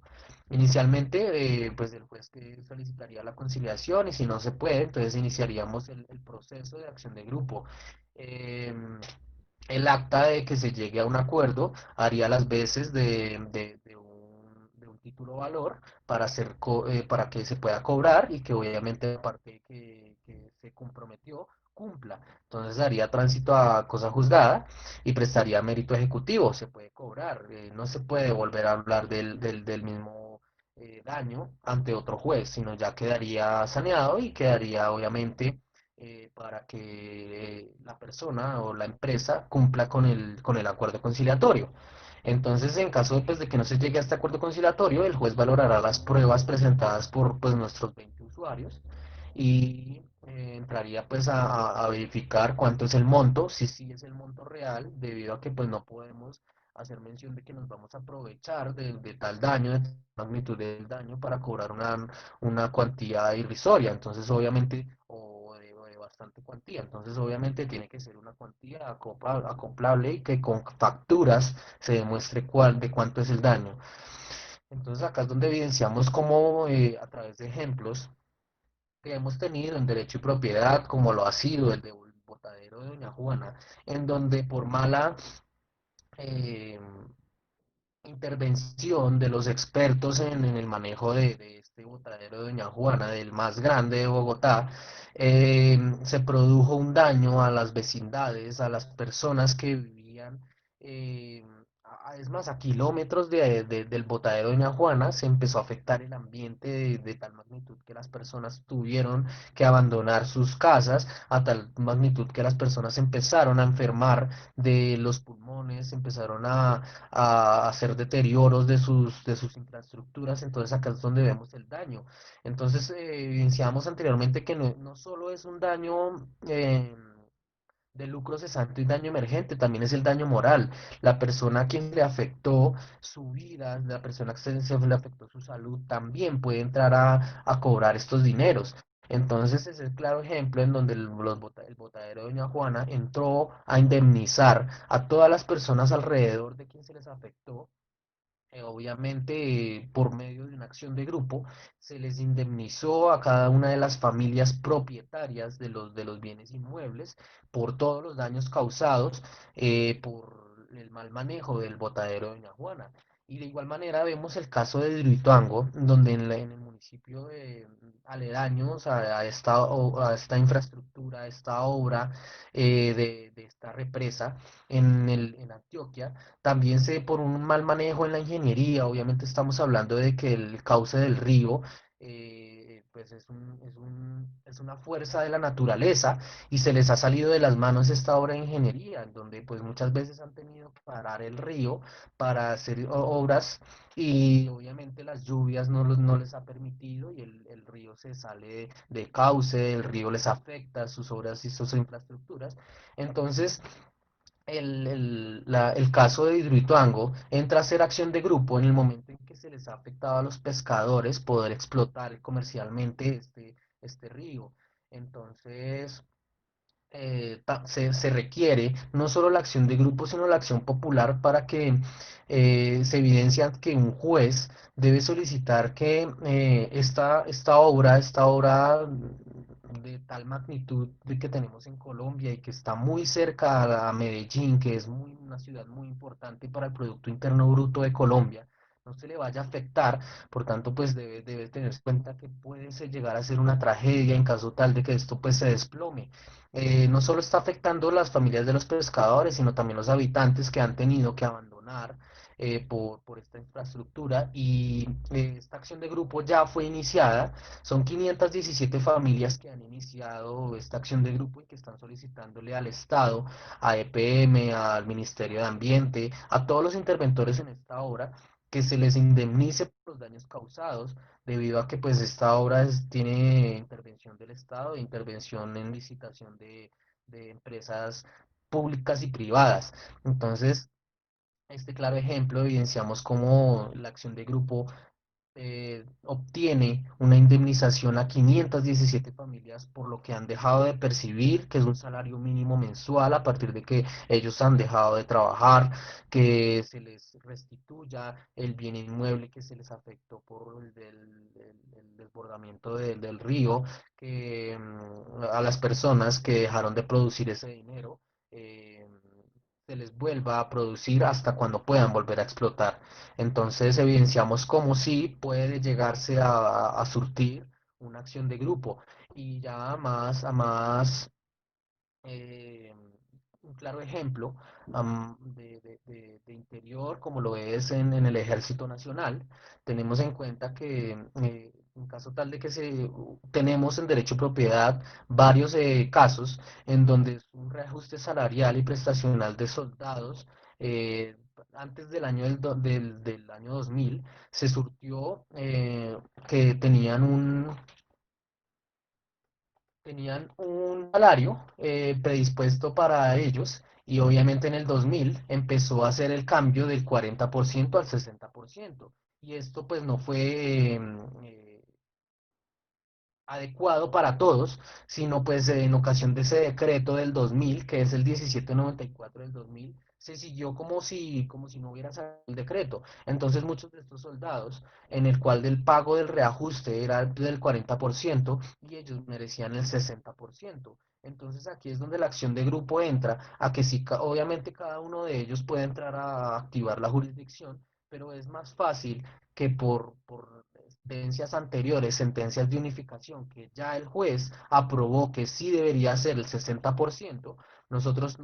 Inicialmente, pues el juez que solicitaría la conciliación, y si no se puede, entonces iniciaríamos el proceso de acción de grupo. Em, el acta de que se llegue a un acuerdo haría las veces de un título valor para, para que se pueda cobrar y que obviamente la parte que se comprometió cumpla. Entonces haría tránsito a cosa juzgada y prestaría mérito ejecutivo. Se puede cobrar, no se puede volver a hablar del mismo daño ante otro juez, sino ya quedaría saneado y quedaría obviamente para que la persona o la empresa cumpla con el acuerdo conciliatorio. Entonces, en caso pues, de que no se llegue a este acuerdo conciliatorio, el juez valorará las pruebas presentadas por pues, nuestros 20 usuarios y entraría pues a verificar cuánto es el monto, si sí es el monto real, debido a que pues no podemos hacer mención de que nos vamos a aprovechar de tal daño, de tal magnitud del daño para cobrar una cuantía irrisoria. Entonces, obviamente, o de bastante cuantía. Entonces, obviamente, tiene que ser una cuantía acoplable y que con facturas se demuestre de cuánto es el daño. Entonces, acá es donde evidenciamos cómo, a través de ejemplos que hemos tenido en derecho y propiedad, como lo ha sido el de Botadero de Doña Juana, en donde por mala eh, intervención de los expertos en el manejo de este botadero de Doña Juana, del más grande de Bogotá, se produjo un daño a las vecindades, a las personas que vivían, eh, es más, a kilómetros del botadero de Doña Juana, se empezó a afectar el ambiente de tal magnitud que las personas tuvieron que abandonar sus casas, a tal magnitud que las personas empezaron a enfermar de los pulmones, empezaron a hacer deterioros de sus infraestructuras, entonces acá es donde vemos el daño. Entonces, evidenciamos anteriormente que no solo es un daño de lucro cesante y daño emergente, también es el daño moral. La persona a quien le afectó su vida, la persona a quien se le afectó su salud, también puede entrar a cobrar estos dineros. Entonces es el claro ejemplo en donde el botadero de Doña Juana entró a indemnizar a todas las personas alrededor de quien se les afectó, obviamente, por medio de una acción de grupo, se les indemnizó a cada una de las familias propietarias de los bienes inmuebles por todos los daños causados por el mal manejo del botadero de Doña Juana. Y de igual manera vemos el caso de Hidroituango, donde en el municipio de aledaños a esta infraestructura, a esta obra de esta represa en Antioquia, también por un mal manejo en la ingeniería. Obviamente estamos hablando de que el cauce del río pues es una fuerza de la naturaleza y se les ha salido de las manos esta obra de ingeniería, en donde pues muchas veces han tenido que parar el río para hacer obras y obviamente las lluvias no les ha permitido y el río se sale de cauce, el río les afecta sus obras y sus infraestructuras. Entonces, el caso de Hidroituango entra a ser acción de grupo en el momento en que se les ha afectado a los pescadores poder explotar comercialmente este río. Entonces, se requiere no solo la acción de grupo, sino la acción popular para que se evidencia que un juez debe solicitar que esta obra de tal magnitud de que tenemos en Colombia y que está muy cerca a Medellín, que es una ciudad muy importante para el Producto Interno Bruto de Colombia, no se le vaya a afectar. Por tanto, pues debe tener en cuenta que puede llegar a ser una tragedia en caso tal de que esto pues se desplome. No solo está afectando las familias de los pescadores, sino también los habitantes que han tenido que abandonar por esta infraestructura y esta acción de grupo ya fue iniciada. Son 517 familias que han iniciado esta acción de grupo y que están solicitándole al Estado, a EPM, al Ministerio de Ambiente, a todos los interventores en esta obra, que se les indemnice por los daños causados debido a que pues esta obra tiene intervención del Estado e intervención en licitación de empresas públicas y privadas. Entonces, este claro ejemplo evidenciamos cómo la acción de grupo obtiene una indemnización a 517 familias por lo que han dejado de percibir, que es un salario mínimo mensual a partir de que ellos han dejado de trabajar, que se les restituya el bien inmueble que se les afectó por el desbordamiento del río, que a las personas que dejaron de producir ese dinero. Se les vuelva a producir hasta cuando puedan volver a explotar. Entonces evidenciamos cómo sí puede llegarse a surtir una acción de grupo y ya eh, un claro ejemplo de interior, como lo es en el Ejército Nacional. Tenemos en cuenta que en caso tal de que tenemos en derecho de propiedad varios casos en donde es un reajuste salarial y prestacional de soldados. Antes del año del año 2000 se surtió que tenían un salario predispuesto para ellos y obviamente en el 2000 empezó a hacer el cambio del 40% al 60%. Y esto pues no fue adecuado para todos, sino pues en ocasión de ese decreto del 2000, que es el 1794 del 2000, se siguió como si no hubiera salido el decreto. Entonces muchos de estos soldados, en el cual del pago del reajuste era del 40% y ellos merecían el 60%. Entonces aquí es donde la acción de grupo entra, a que sí, obviamente cada uno de ellos puede entrar a activar la jurisdicción, pero es más fácil que por sentencias anteriores, sentencias de unificación, que ya el juez aprobó que sí debería ser el 60%, nosotros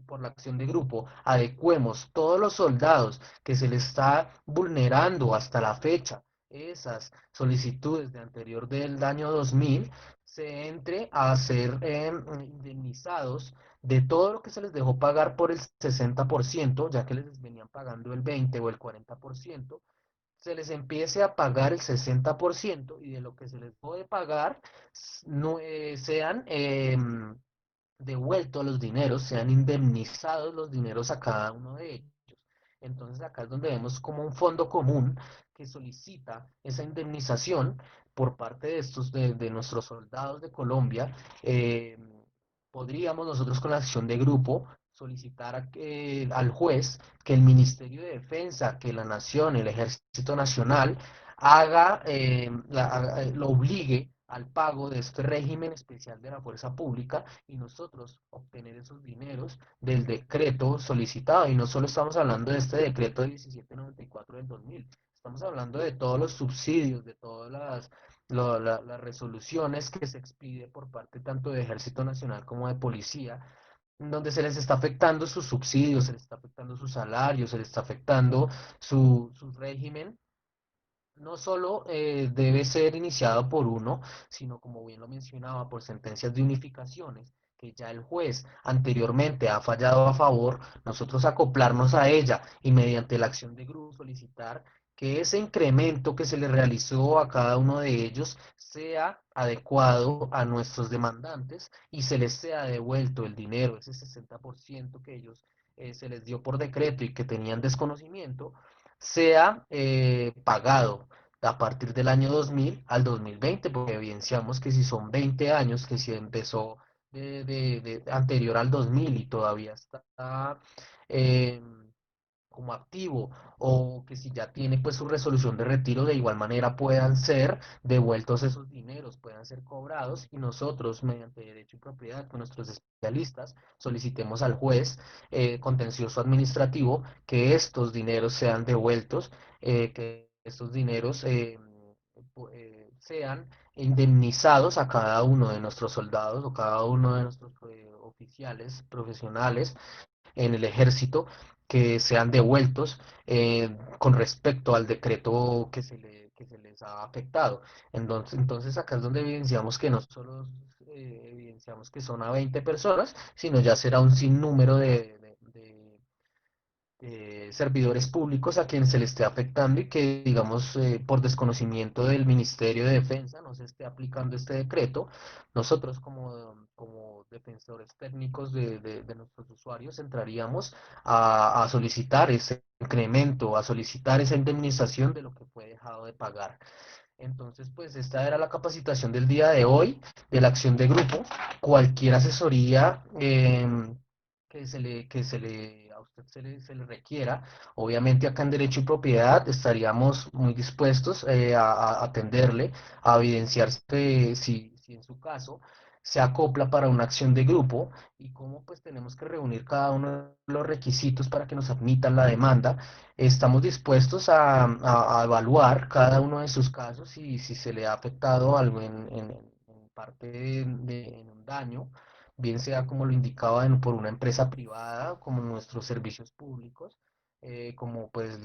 por la acción de grupo, adecuemos todos los soldados que se les está vulnerando hasta la fecha esas solicitudes de anterior del año 2000, se entre a ser indemnizados de todo lo que se les dejó pagar por el 60%, ya que les venían pagando el 20 o el 40%, se les empiece a pagar el 60% y de lo que se les puede pagar no, sean devueltos los dineros, sean indemnizados los dineros a cada uno de ellos. Entonces acá es donde vemos como un fondo común que solicita esa indemnización por parte de de nuestros soldados de Colombia. eh, Podríamos nosotros con la acción de grupo solicitar al juez que el Ministerio de Defensa, que la Nación, el Ejército Nacional, lo obligue al pago de este régimen especial de la fuerza pública y nosotros obtener esos dineros del decreto solicitado. Y no solo estamos hablando de este decreto 1794 del 2000, estamos hablando de todos los subsidios, de todas las resoluciones que se expide por parte tanto de Ejército Nacional como de Policía, donde se les está afectando sus subsidios, se les está afectando sus salarios, se les está afectando su régimen. No solo debe ser iniciado por uno, sino como bien lo mencionaba, por sentencias de unificaciones, que ya el juez anteriormente ha fallado a favor, nosotros acoplarnos a ella y mediante la acción de grupo solicitar que ese incremento que se le realizó a cada uno de ellos sea adecuado a nuestros demandantes y se les sea devuelto el dinero, ese 60% que ellos se les dio por decreto y que tenían desconocimiento, sea pagado a partir del año 2000 al 2020, porque evidenciamos que si son 20 años, que si empezó anterior al 2000 y todavía está eh, como activo, o que si ya tiene pues su resolución de retiro, de igual manera puedan ser devueltos esos dineros, puedan ser cobrados y nosotros mediante derecho y propiedad con nuestros especialistas solicitemos al juez contencioso administrativo que estos dineros sean devueltos, que estos dineros sean indemnizados a cada uno de nuestros soldados o cada uno de nuestros oficiales profesionales en el ejército, que sean devueltos con respecto al decreto que se les ha afectado. Entonces acá es donde evidenciamos que no solo evidenciamos que son a 20 personas, sino ya será un sinnúmero servidores públicos a quien se le esté afectando y que, digamos, por desconocimiento del Ministerio de Defensa no se esté aplicando este decreto. Nosotros como defensores técnicos de nuestros usuarios entraríamos a solicitar ese incremento, a solicitar esa indemnización de lo que fue dejado de pagar. Entonces, pues esta era la capacitación del día de hoy, de la acción de grupo. Cualquier asesoría a usted se le requiera, obviamente acá en Derecho y Propiedad estaríamos muy dispuestos a atenderle, a evidenciar si en su caso se acopla para una acción de grupo y cómo pues tenemos que reunir cada uno de los requisitos para que nos admitan la demanda. Estamos dispuestos a evaluar cada uno de sus casos y si se le ha afectado algo en parte en un daño, bien sea como lo indicaba por una empresa privada, como nuestros servicios públicos, como pues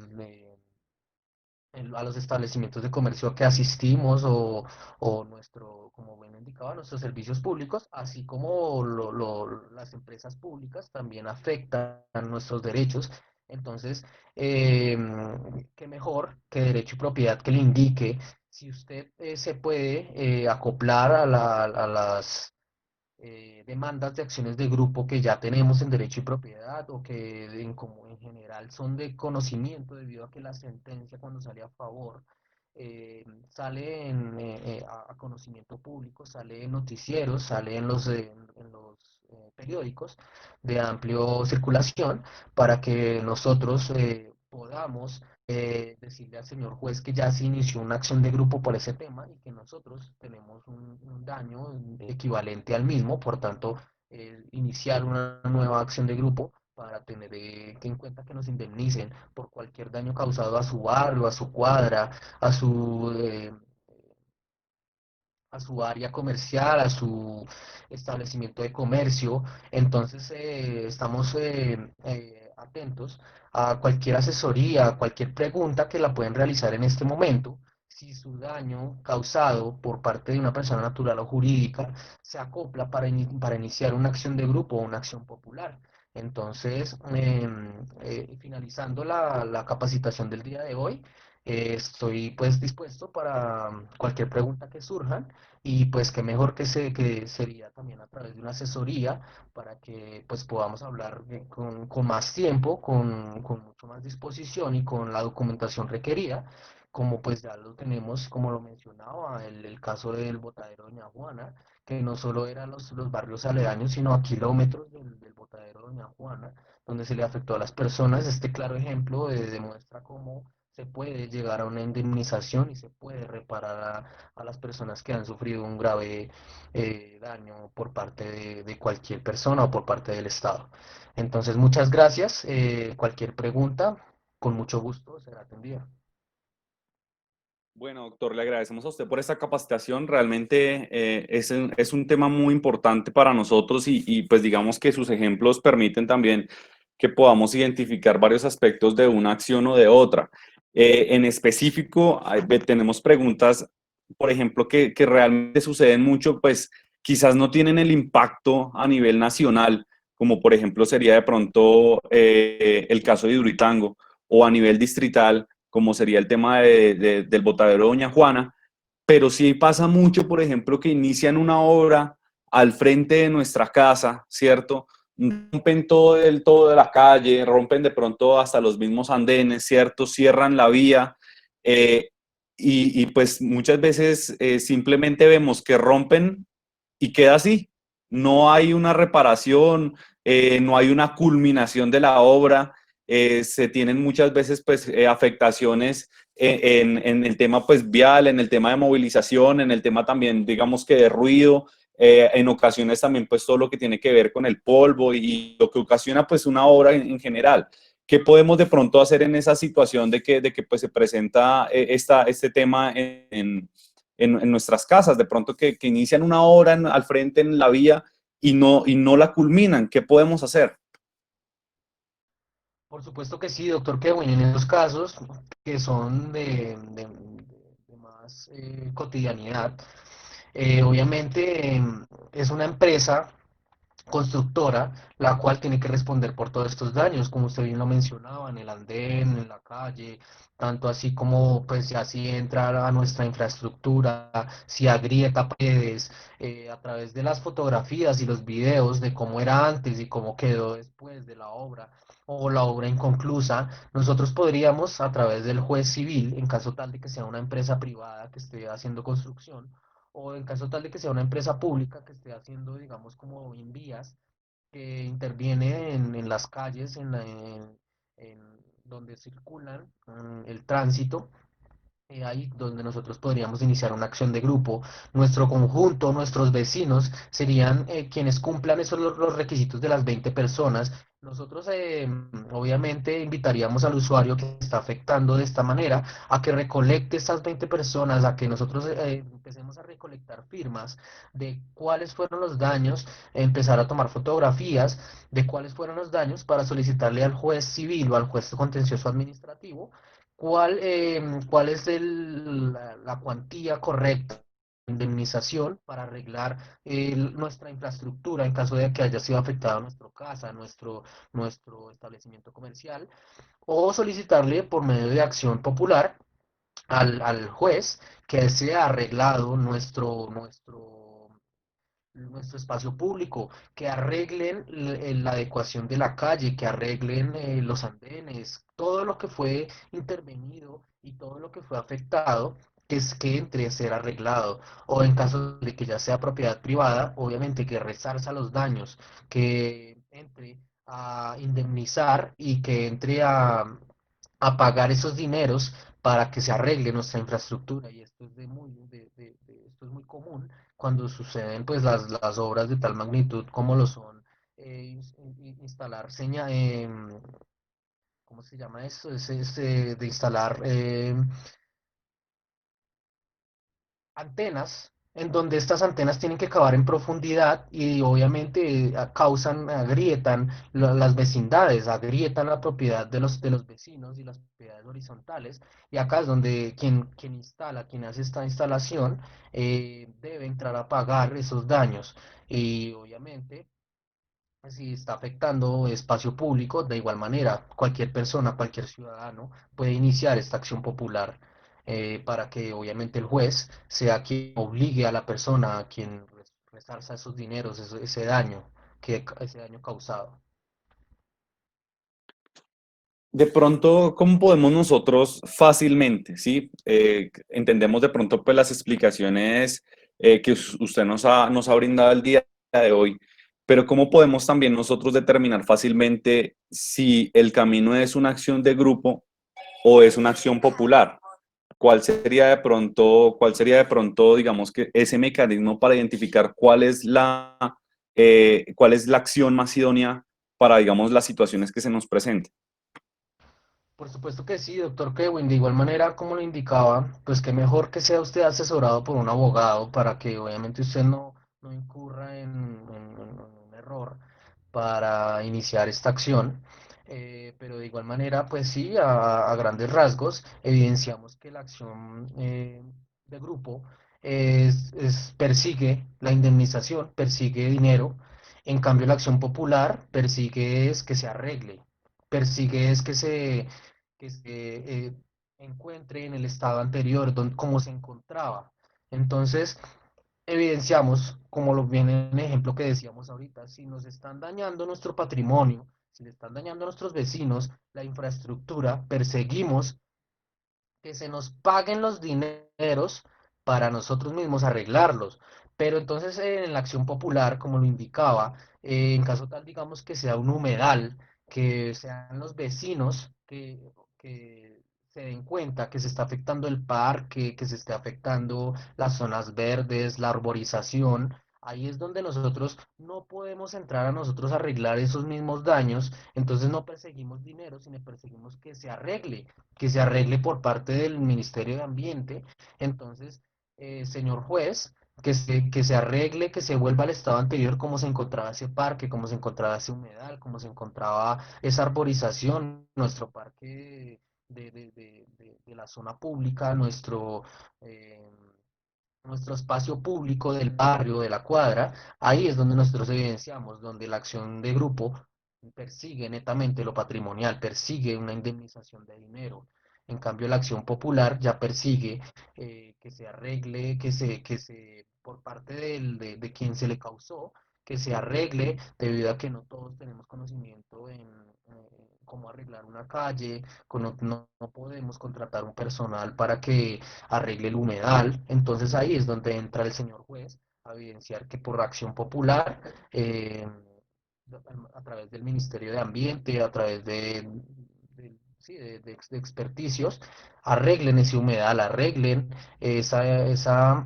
a los establecimientos de comercio que asistimos o como bien indicaba, nuestros servicios públicos, así como las empresas públicas también afectan nuestros derechos. Entonces, qué mejor que derecho y propiedad que le indique si usted se puede acoplar a las demandas de acciones de grupo que ya tenemos en derecho y propiedad o que como en general son de conocimiento debido a que la sentencia cuando sale a favor sale a conocimiento público, sale en noticieros, sale en los periódicos de amplio circulación para que nosotros podamos decirle al señor juez que ya se inició una acción de grupo por ese tema y que nosotros tenemos un daño equivalente al mismo, por tanto, iniciar una nueva acción de grupo para tener que en cuenta que nos indemnicen por cualquier daño causado a su barrio, a su cuadra, a a su área comercial, a su establecimiento de comercio. Entonces, estamos atentos a cualquier asesoría, a cualquier pregunta que la pueden realizar en este momento. Si su daño causado por parte de una persona natural o jurídica se acopla para iniciar una acción de grupo o una acción popular. Entonces, finalizando la capacitación del día de hoy, estoy pues dispuesto para cualquier pregunta que surja y pues qué mejor que sería también a través de una asesoría para que pues podamos hablar con más tiempo, con mucho más disposición y con la documentación requerida, como pues ya lo tenemos, como lo mencionaba, el caso del botadero Doña Juana, que no solo eran los barrios aledaños, sino a kilómetros del botadero Doña Juana, donde se le afectó a las personas. Este claro ejemplo demuestra cómo se puede llegar a una indemnización y se puede reparar a las personas que han sufrido un grave daño por parte de cualquier persona o por parte del Estado. Entonces, muchas gracias. Cualquier pregunta, con mucho gusto será atendida. Bueno, doctor, le agradecemos a usted por esta capacitación. Realmente es un tema muy importante para nosotros pues digamos que sus ejemplos permiten también que podamos identificar varios aspectos de una acción o de otra. En específico, tenemos preguntas, por ejemplo, que realmente suceden mucho, pues quizás no tienen el impacto a nivel nacional, como por ejemplo sería de pronto el caso de Hidroituango, o a nivel distrital como sería el tema del botadero Doña Juana, pero sí pasa mucho, por ejemplo, que inician una obra al frente de nuestra casa, ¿cierto? Rompen todo de la calle, rompen de pronto hasta los mismos andenes, ¿cierto? Cierran la vía eh, pues muchas veces simplemente vemos que rompen y queda así. No hay una reparación, no hay una culminación de la obra, se tienen muchas veces pues afectaciones en el tema pues vial, en el tema de movilización, en el tema también digamos que de ruido, en ocasiones también pues todo lo que tiene que ver con el polvo y lo que ocasiona pues una obra en general. ¿Qué podemos de pronto hacer en esa situación de que pues se presenta este tema en nuestras casas? De pronto que inician una obra al frente en la vía y no la culminan. ¿Qué podemos hacer? Por supuesto que sí, doctor Kevin, en esos casos que son de más cotidianidad, obviamente es una empresa constructora, la cual tiene que responder por todos estos daños, como usted bien lo mencionaba, en el andén, en la calle, tanto así como pues ya si entra a nuestra infraestructura, si agrieta paredes, a través de las fotografías y los videos de cómo era antes y cómo quedó después de la obra o la obra inconclusa, nosotros podríamos a través del juez civil, en caso tal de que sea una empresa privada que esté haciendo construcción, o en caso tal de que sea una empresa pública que esté haciendo, digamos, como en vías, que interviene en las calles, en donde circulan el tránsito, ahí donde nosotros podríamos iniciar una acción de grupo. Nuestro conjunto, nuestros vecinos serían quienes cumplan esos los requisitos de las 20 personas. Nosotros obviamente invitaríamos al usuario que está afectando de esta manera a que recolecte estas 20 personas, a que nosotros empecemos a recolectar firmas de cuáles fueron los daños, empezar a tomar fotografías de cuáles fueron los daños para solicitarle al juez civil o al juez contencioso administrativo cuál es la cuantía correcta de indemnización para arreglar nuestra infraestructura en caso de que haya sido afectada nuestra casa, nuestro establecimiento comercial, o solicitarle por medio de acción popular al juez que sea arreglado nuestro espacio público, que arreglen la adecuación de la calle, que arreglen los andenes, todo lo que fue intervenido y todo lo que fue afectado, que entre a ser arreglado. O en caso de que ya sea propiedad privada, obviamente que resarza los daños, que entre a indemnizar y que entre a pagar esos dineros para que se arregle nuestra infraestructura. Y esto es esto es muy común cuando suceden pues las obras de tal magnitud como lo son instalar ¿cómo se llama eso? De instalar antenas, en donde estas antenas tienen que cavar en profundidad y obviamente agrietan las vecindades, agrietan la propiedad de los vecinos y las propiedades horizontales. Y acá es donde quien hace esta instalación, debe entrar a pagar esos daños. Y obviamente si está afectando espacio público, de igual manera, cualquier persona, cualquier ciudadano puede iniciar esta acción popular, para que obviamente el juez sea quien obligue a la persona a quien resarza esos dineros, ese daño, ese daño causado. De pronto, ¿cómo podemos nosotros fácilmente, sí? Entendemos de pronto pues las explicaciones que usted nos ha brindado el día de hoy, pero ¿cómo podemos también nosotros determinar fácilmente si el camino es una acción de grupo o es una acción popular? ¿Cuál sería de pronto, digamos que ese mecanismo para identificar cuál es la acción más idónea para, digamos, las situaciones que se nos presenten? Por supuesto que sí, doctor Kewin. De igual manera, como lo indicaba, pues que mejor que sea usted asesorado por un abogado para que obviamente usted no incurra en un error para iniciar esta acción. Pero de igual manera, pues sí, a grandes rasgos, evidenciamos que la acción de grupo persigue la indemnización, persigue dinero. En cambio, la acción popular persigue es que se arregle, persigue es que se encuentre en el estado anterior, como se encontraba. Entonces, evidenciamos, como lo viene en el ejemplo que decíamos ahorita, si nos están dañando nuestro patrimonio, si le están dañando a nuestros vecinos, la infraestructura, perseguimos que se nos paguen los dineros para nosotros mismos arreglarlos. Pero entonces en la acción popular, como lo indicaba, en caso tal, digamos que sea un humedal, que sean los vecinos que se den cuenta que se está afectando el parque, que se está afectando las zonas verdes, la arborización. Ahí es donde nosotros no podemos entrar a nosotros a arreglar esos mismos daños, entonces no perseguimos dinero, sino perseguimos que se arregle por parte del Ministerio de Ambiente. Entonces, señor juez, que se arregle, que se vuelva al estado anterior como se encontraba ese parque, como se encontraba ese humedal, como se encontraba esa arborización, nuestro parque de la zona pública, eh, nuestro espacio público del barrio, de la cuadra. Ahí es donde nosotros evidenciamos, donde la acción de grupo persigue netamente lo patrimonial, persigue una indemnización de dinero. En cambio, la acción popular ya persigue que se arregle, por parte de quien se le causó, que se arregle, debido a que no todos tenemos conocimiento en cómo arreglar una calle, no podemos contratar un personal para que arregle el humedal. Entonces ahí es donde entra el señor juez a evidenciar que por acción popular, eh, a través del Ministerio de Ambiente, a través sí, de experticios, arreglen ese humedal, arreglen esa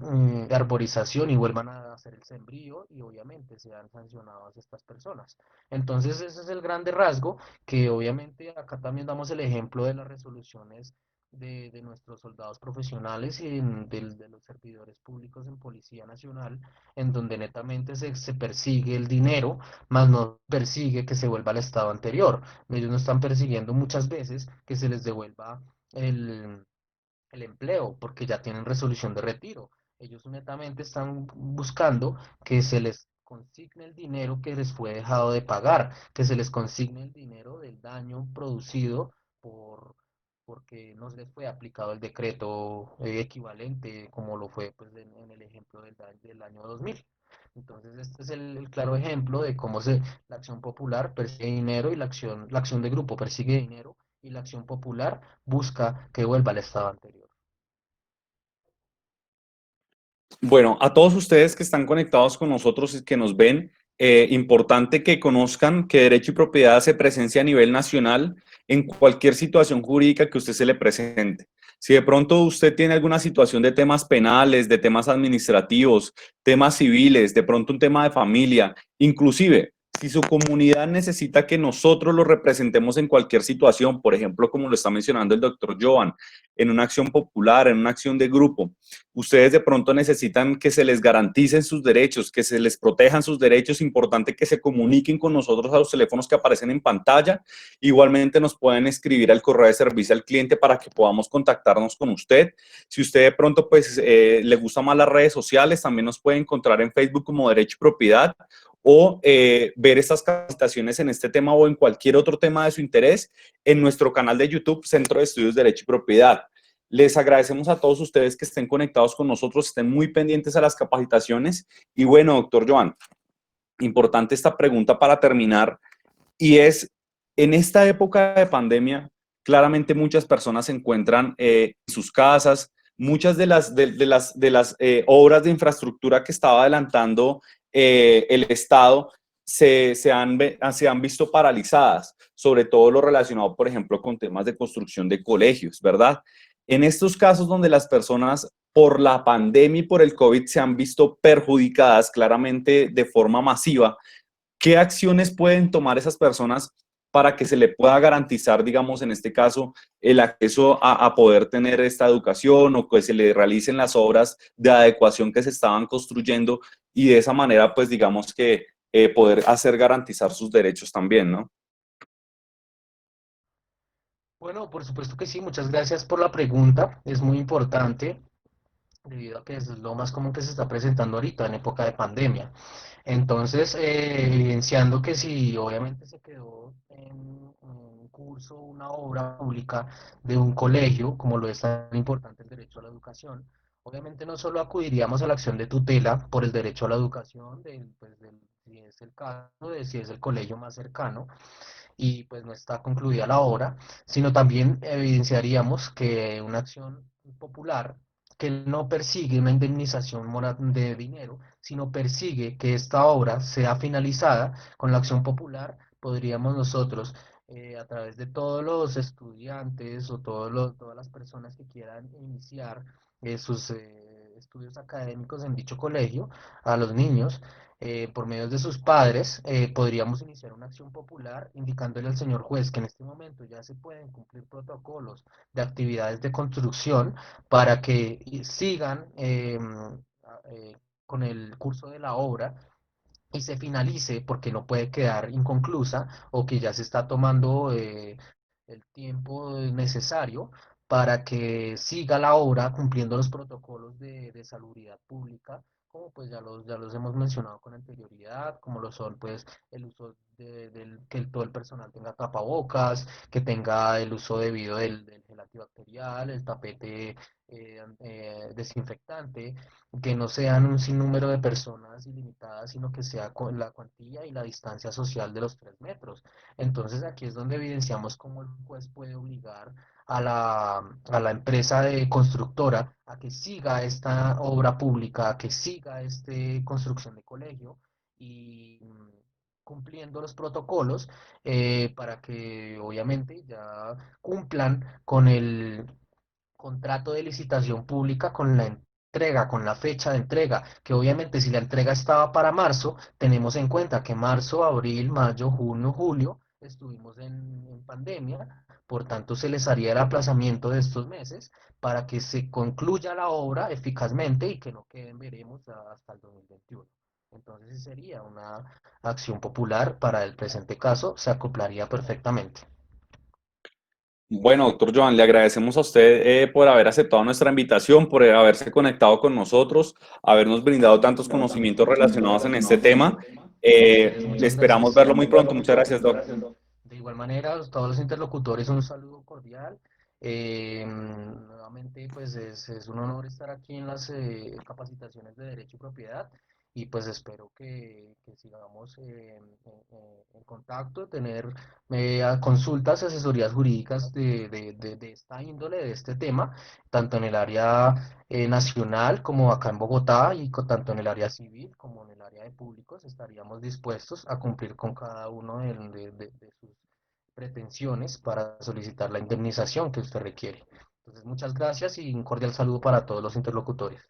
arborización y vuelvan a hacer el sembrío y obviamente sean sancionadas estas personas. Entonces ese es el grande rasgo, que obviamente acá también damos el ejemplo de las resoluciones de nuestros soldados profesionales y de los servidores públicos en Policía Nacional, en donde netamente se persigue el dinero, más no persigue que se vuelva al estado anterior. Ellos no están persiguiendo muchas veces que se les devuelva el, el empleo, porque ya tienen resolución de retiro. Ellos netamente están buscando que se les consigne el dinero que les fue dejado de pagar, que se les consigne el dinero del daño producido por porque no se les fue aplicado el decreto equivalente como lo fue pues, en el ejemplo del año 2000. Entonces, este es el claro ejemplo de cómo la acción popular persigue dinero y la acción de grupo persigue dinero y la acción popular busca que vuelva al estado anterior. Bueno, a todos ustedes que están conectados con nosotros y que nos ven, importante que conozcan que derecho y propiedad se presencia a nivel nacional en cualquier situación jurídica que usted se le presente. Si de pronto usted tiene alguna situación de temas penales, de temas administrativos, temas civiles, de pronto un tema de familia, inclusive si su comunidad necesita que nosotros lo representemos en cualquier situación, por ejemplo, como lo está mencionando el doctor Joan, en una acción popular, en una acción de grupo, ustedes de pronto necesitan que se les garanticen sus derechos, que se les protejan sus derechos, importante que se comuniquen con nosotros a los teléfonos que aparecen en pantalla. Igualmente nos pueden escribir al correo de servicio al cliente para que podamos contactarnos con usted. Si usted de pronto pues le gusta más las redes sociales, también nos puede encontrar en Facebook como Derecho y Propiedad o ver estas capacitaciones en este tema o en cualquier otro tema de su interés en nuestro canal de YouTube, Centro de Estudios de Derecho y Propiedad. Les agradecemos a todos ustedes que estén conectados con nosotros, estén muy pendientes a las capacitaciones. Y bueno, doctor Joan, importante esta pregunta para terminar, y es, en esta época de pandemia, claramente muchas personas se encuentran en sus casas, muchas de las obras de infraestructura que estaba adelantando el Estado se han visto paralizadas, sobre todo lo relacionado, por ejemplo, con temas de construcción de colegios, ¿verdad? En estos casos donde las personas por la pandemia y por el COVID se han visto perjudicadas claramente de forma masiva, ¿qué acciones pueden tomar esas personas para que se le pueda garantizar, digamos, en este caso, el acceso a poder tener esta educación o que se le realicen las obras de adecuación que se estaban construyendo y de esa manera, pues, digamos que poder hacer garantizar sus derechos también, ¿no? Bueno, por supuesto que sí, muchas gracias por la pregunta, es muy importante debido a que es lo más común que se está presentando ahorita en época de pandemia. Entonces, evidenciando que si obviamente se quedó en un curso, una obra pública de un colegio, como lo es tan importante el derecho a la educación, obviamente no solo acudiríamos a la acción de tutela por el derecho a la educación, si es el caso, de si es el colegio más cercano, y pues no está concluida la obra, sino también evidenciaríamos que una acción popular que no persigue una indemnización de dinero, sino persigue que esta obra sea finalizada con la acción popular, podríamos nosotros, a través de todos los estudiantes o todas las personas que quieran iniciar sus estudios académicos en dicho colegio, a los niños, por medio de sus padres, podríamos iniciar una acción popular indicándole al señor juez que en este momento ya se pueden cumplir protocolos de actividades de construcción para que sigan con el curso de la obra y se finalice porque no puede quedar inconclusa o que ya se está tomando el tiempo necesario para que siga la obra cumpliendo los protocolos de salubridad pública, como pues ya los hemos mencionado con anterioridad, como lo son pues el uso que todo el personal tenga tapabocas, que tenga el uso debido del gel antibacterial, el tapete desinfectante, que no sean un sinnúmero de personas ilimitadas, sino que sea con la cuantía y la distancia social de los 3 metros. Entonces aquí es donde evidenciamos cómo el juez puede obligar a la empresa de constructora a que siga esta obra pública, a que siga esta construcción de colegio y cumpliendo los protocolos para que obviamente ya cumplan con el contrato de licitación pública con la entrega, con la fecha de entrega, que obviamente si la entrega estaba para marzo, tenemos en cuenta que marzo, abril, mayo, junio, julio, estuvimos en pandemia, por tanto se les haría el aplazamiento de estos meses para que se concluya la obra eficazmente y que no queden, veremos, hasta el 2021. Entonces, sí sería una acción popular para el presente caso, se acoplaría perfectamente. Bueno, doctor Joan, le agradecemos a usted por haber aceptado nuestra invitación, por haberse conectado con nosotros, habernos brindado tantos conocimientos relacionados en este tema. A ustedes, muchas Esperamos gracias. verlo muy pronto. Muchas gracias, doc. De igual manera, a todos los interlocutores un saludo cordial. Nuevamente, pues es un honor estar aquí en las capacitaciones de Derecho y Propiedad y pues espero que sigamos en contacto, tener consultas, asesorías jurídicas de esta índole, de este tema, tanto en el área nacional como acá en Bogotá y tanto en el área civil como en el área de públicos. Estaríamos dispuestos a cumplir con cada uno de sus pretensiones para solicitar la indemnización que usted requiere. Entonces, muchas gracias y un cordial saludo para todos los interlocutores.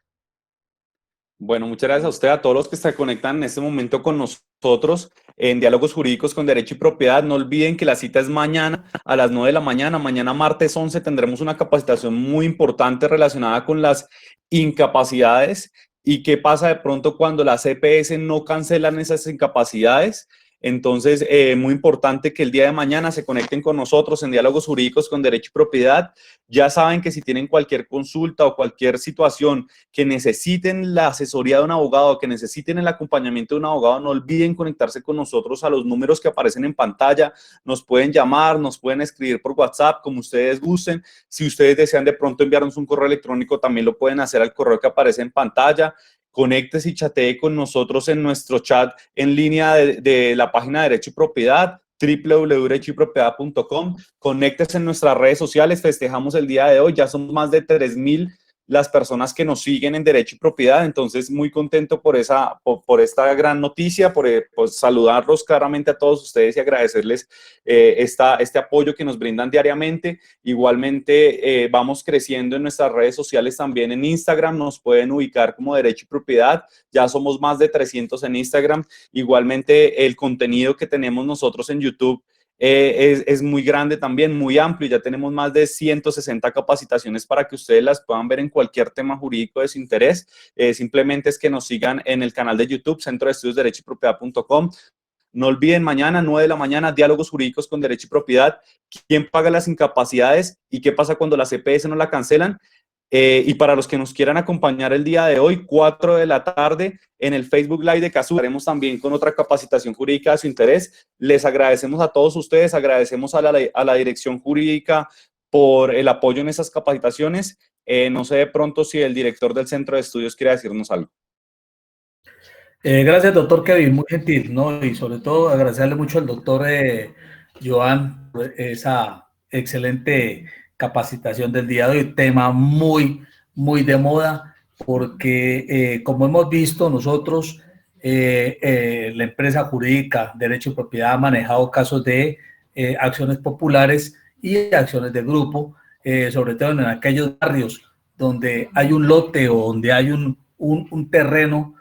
Bueno, muchas gracias a usted, a todos los que se conectan en este momento con nosotros en Diálogos Jurídicos con Derecho y Propiedad. No olviden que la cita es mañana a las 9 de la mañana. Mañana martes 11 tendremos una capacitación muy importante relacionada con las incapacidades y qué pasa de pronto cuando las CPS no cancelan esas incapacidades. Entonces, muy importante que el día de mañana se conecten con nosotros en Diálogos Jurídicos con Derecho y Propiedad. Ya saben que si tienen cualquier consulta o cualquier situación que necesiten la asesoría de un abogado, que necesiten el acompañamiento de un abogado, no olviden conectarse con nosotros a los números que aparecen en pantalla. Nos pueden llamar, nos pueden escribir por WhatsApp, como ustedes gusten. Si ustedes desean de pronto enviarnos un correo electrónico, también lo pueden hacer al correo que aparece en pantalla. Conéctese y chatee con nosotros en nuestro chat en línea de la página de Derecho y Propiedad, www.derechoypropiedad.com. Conéctese en nuestras redes sociales, festejamos el día de hoy, ya somos más de 3.000 las personas que nos siguen en Derecho y Propiedad, entonces muy contento por esta gran noticia, por saludarlos claramente a todos ustedes y agradecerles este apoyo que nos brindan diariamente. Igualmente vamos creciendo en nuestras redes sociales también en Instagram, nos pueden ubicar como Derecho y Propiedad, ya somos más de 300 en Instagram. Igualmente el contenido que tenemos nosotros en YouTube es muy grande también, muy amplio. Ya tenemos más de 160 capacitaciones para que ustedes las puedan ver en cualquier tema jurídico de su interés. Simplemente es que nos sigan en el canal de YouTube, Centro de Estudios Derecho y Propiedad.com. No olviden, mañana, 9 de la mañana, Diálogos Jurídicos con Derecho y Propiedad. ¿Quién paga las incapacidades y qué pasa cuando las CPS no la cancelan? Y para los que nos quieran acompañar el día de hoy, 4 de la tarde, en el Facebook Live de CASU, estaremos también con otra capacitación jurídica de su interés. Les agradecemos a todos ustedes, agradecemos a la dirección jurídica por el apoyo en esas capacitaciones. No sé de pronto si el director del Centro de Estudios quiere decirnos algo. Gracias, doctor Kevin, muy gentil, ¿no? Y sobre todo agradecerle mucho al doctor Joan por esa excelente capacitación del día de hoy, tema muy de moda, porque como hemos visto nosotros, la empresa jurídica Derecho y Propiedad ha manejado casos de acciones populares y acciones de grupo, sobre todo en aquellos barrios donde hay un lote o donde hay un terreno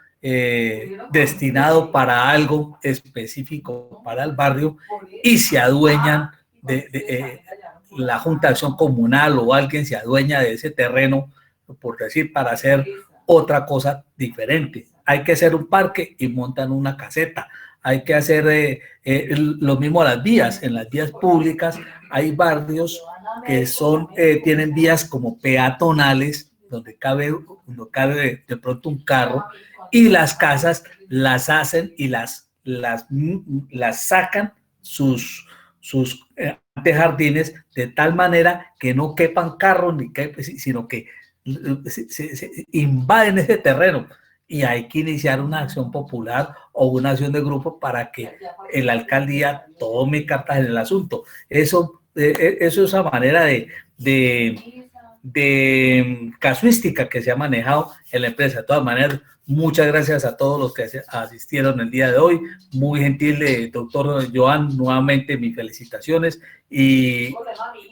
destinado para algo específico para el barrio y se adueñan la Junta de Acción Comunal o alguien se adueña de ese terreno, por decir, para hacer otra cosa diferente. Hay que hacer un parque y montan una caseta. Hay que hacer lo mismo a las vías. En las vías públicas hay barrios que tienen vías como peatonales, donde cabe de pronto un carro, y las casas las hacen y las sacan sus jardines de tal manera que no quepan carros, sino que se invaden ese terreno. Y hay que iniciar una acción popular o una acción de grupo para que la alcaldía tome cartas en el asunto. Eso es una manera de casuística que se ha manejado en la empresa. De todas maneras, muchas gracias a todos los que asistieron el día de hoy. Muy gentil, doctor Joan, nuevamente mis felicitaciones, y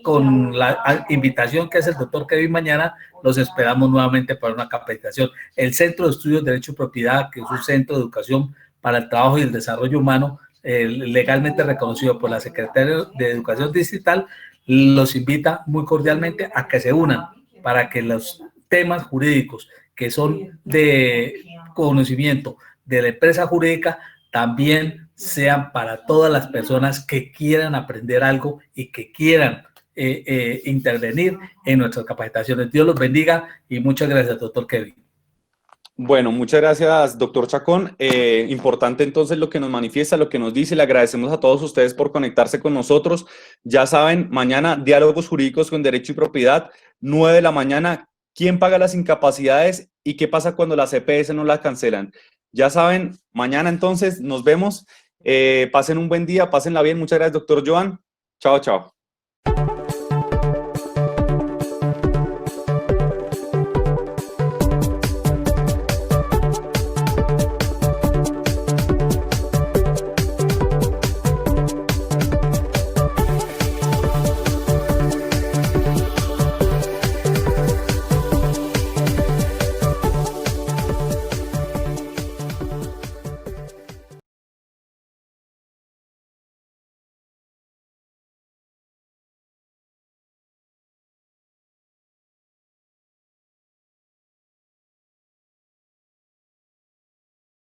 con la invitación que hace el doctor Kevin mañana, los esperamos nuevamente para una capacitación. El Centro de Estudios de Derecho y Propiedad, que es un centro de educación para el trabajo y el desarrollo humano, legalmente reconocido por la Secretaría de Educación Distrital, los invita muy cordialmente a que se unan para que los temas jurídicos que son de conocimiento de la empresa jurídica también sean para todas las personas que quieran aprender algo y que quieran intervenir en nuestras capacitaciones. Dios los bendiga y muchas gracias, doctor Kevin. Bueno, muchas gracias, doctor Chacón. Importante entonces lo que nos manifiesta, lo que nos dice. Le agradecemos a todos ustedes por conectarse con nosotros. Ya saben, mañana Diálogos Jurídicos con Derecho y Propiedad, 9 de la mañana. ¿Quién paga las incapacidades y qué pasa cuando las CPS no las cancelan? Ya saben, mañana entonces nos vemos. Pasen un buen día, pásenla bien. Muchas gracias, doctor Joan. Chao, chao.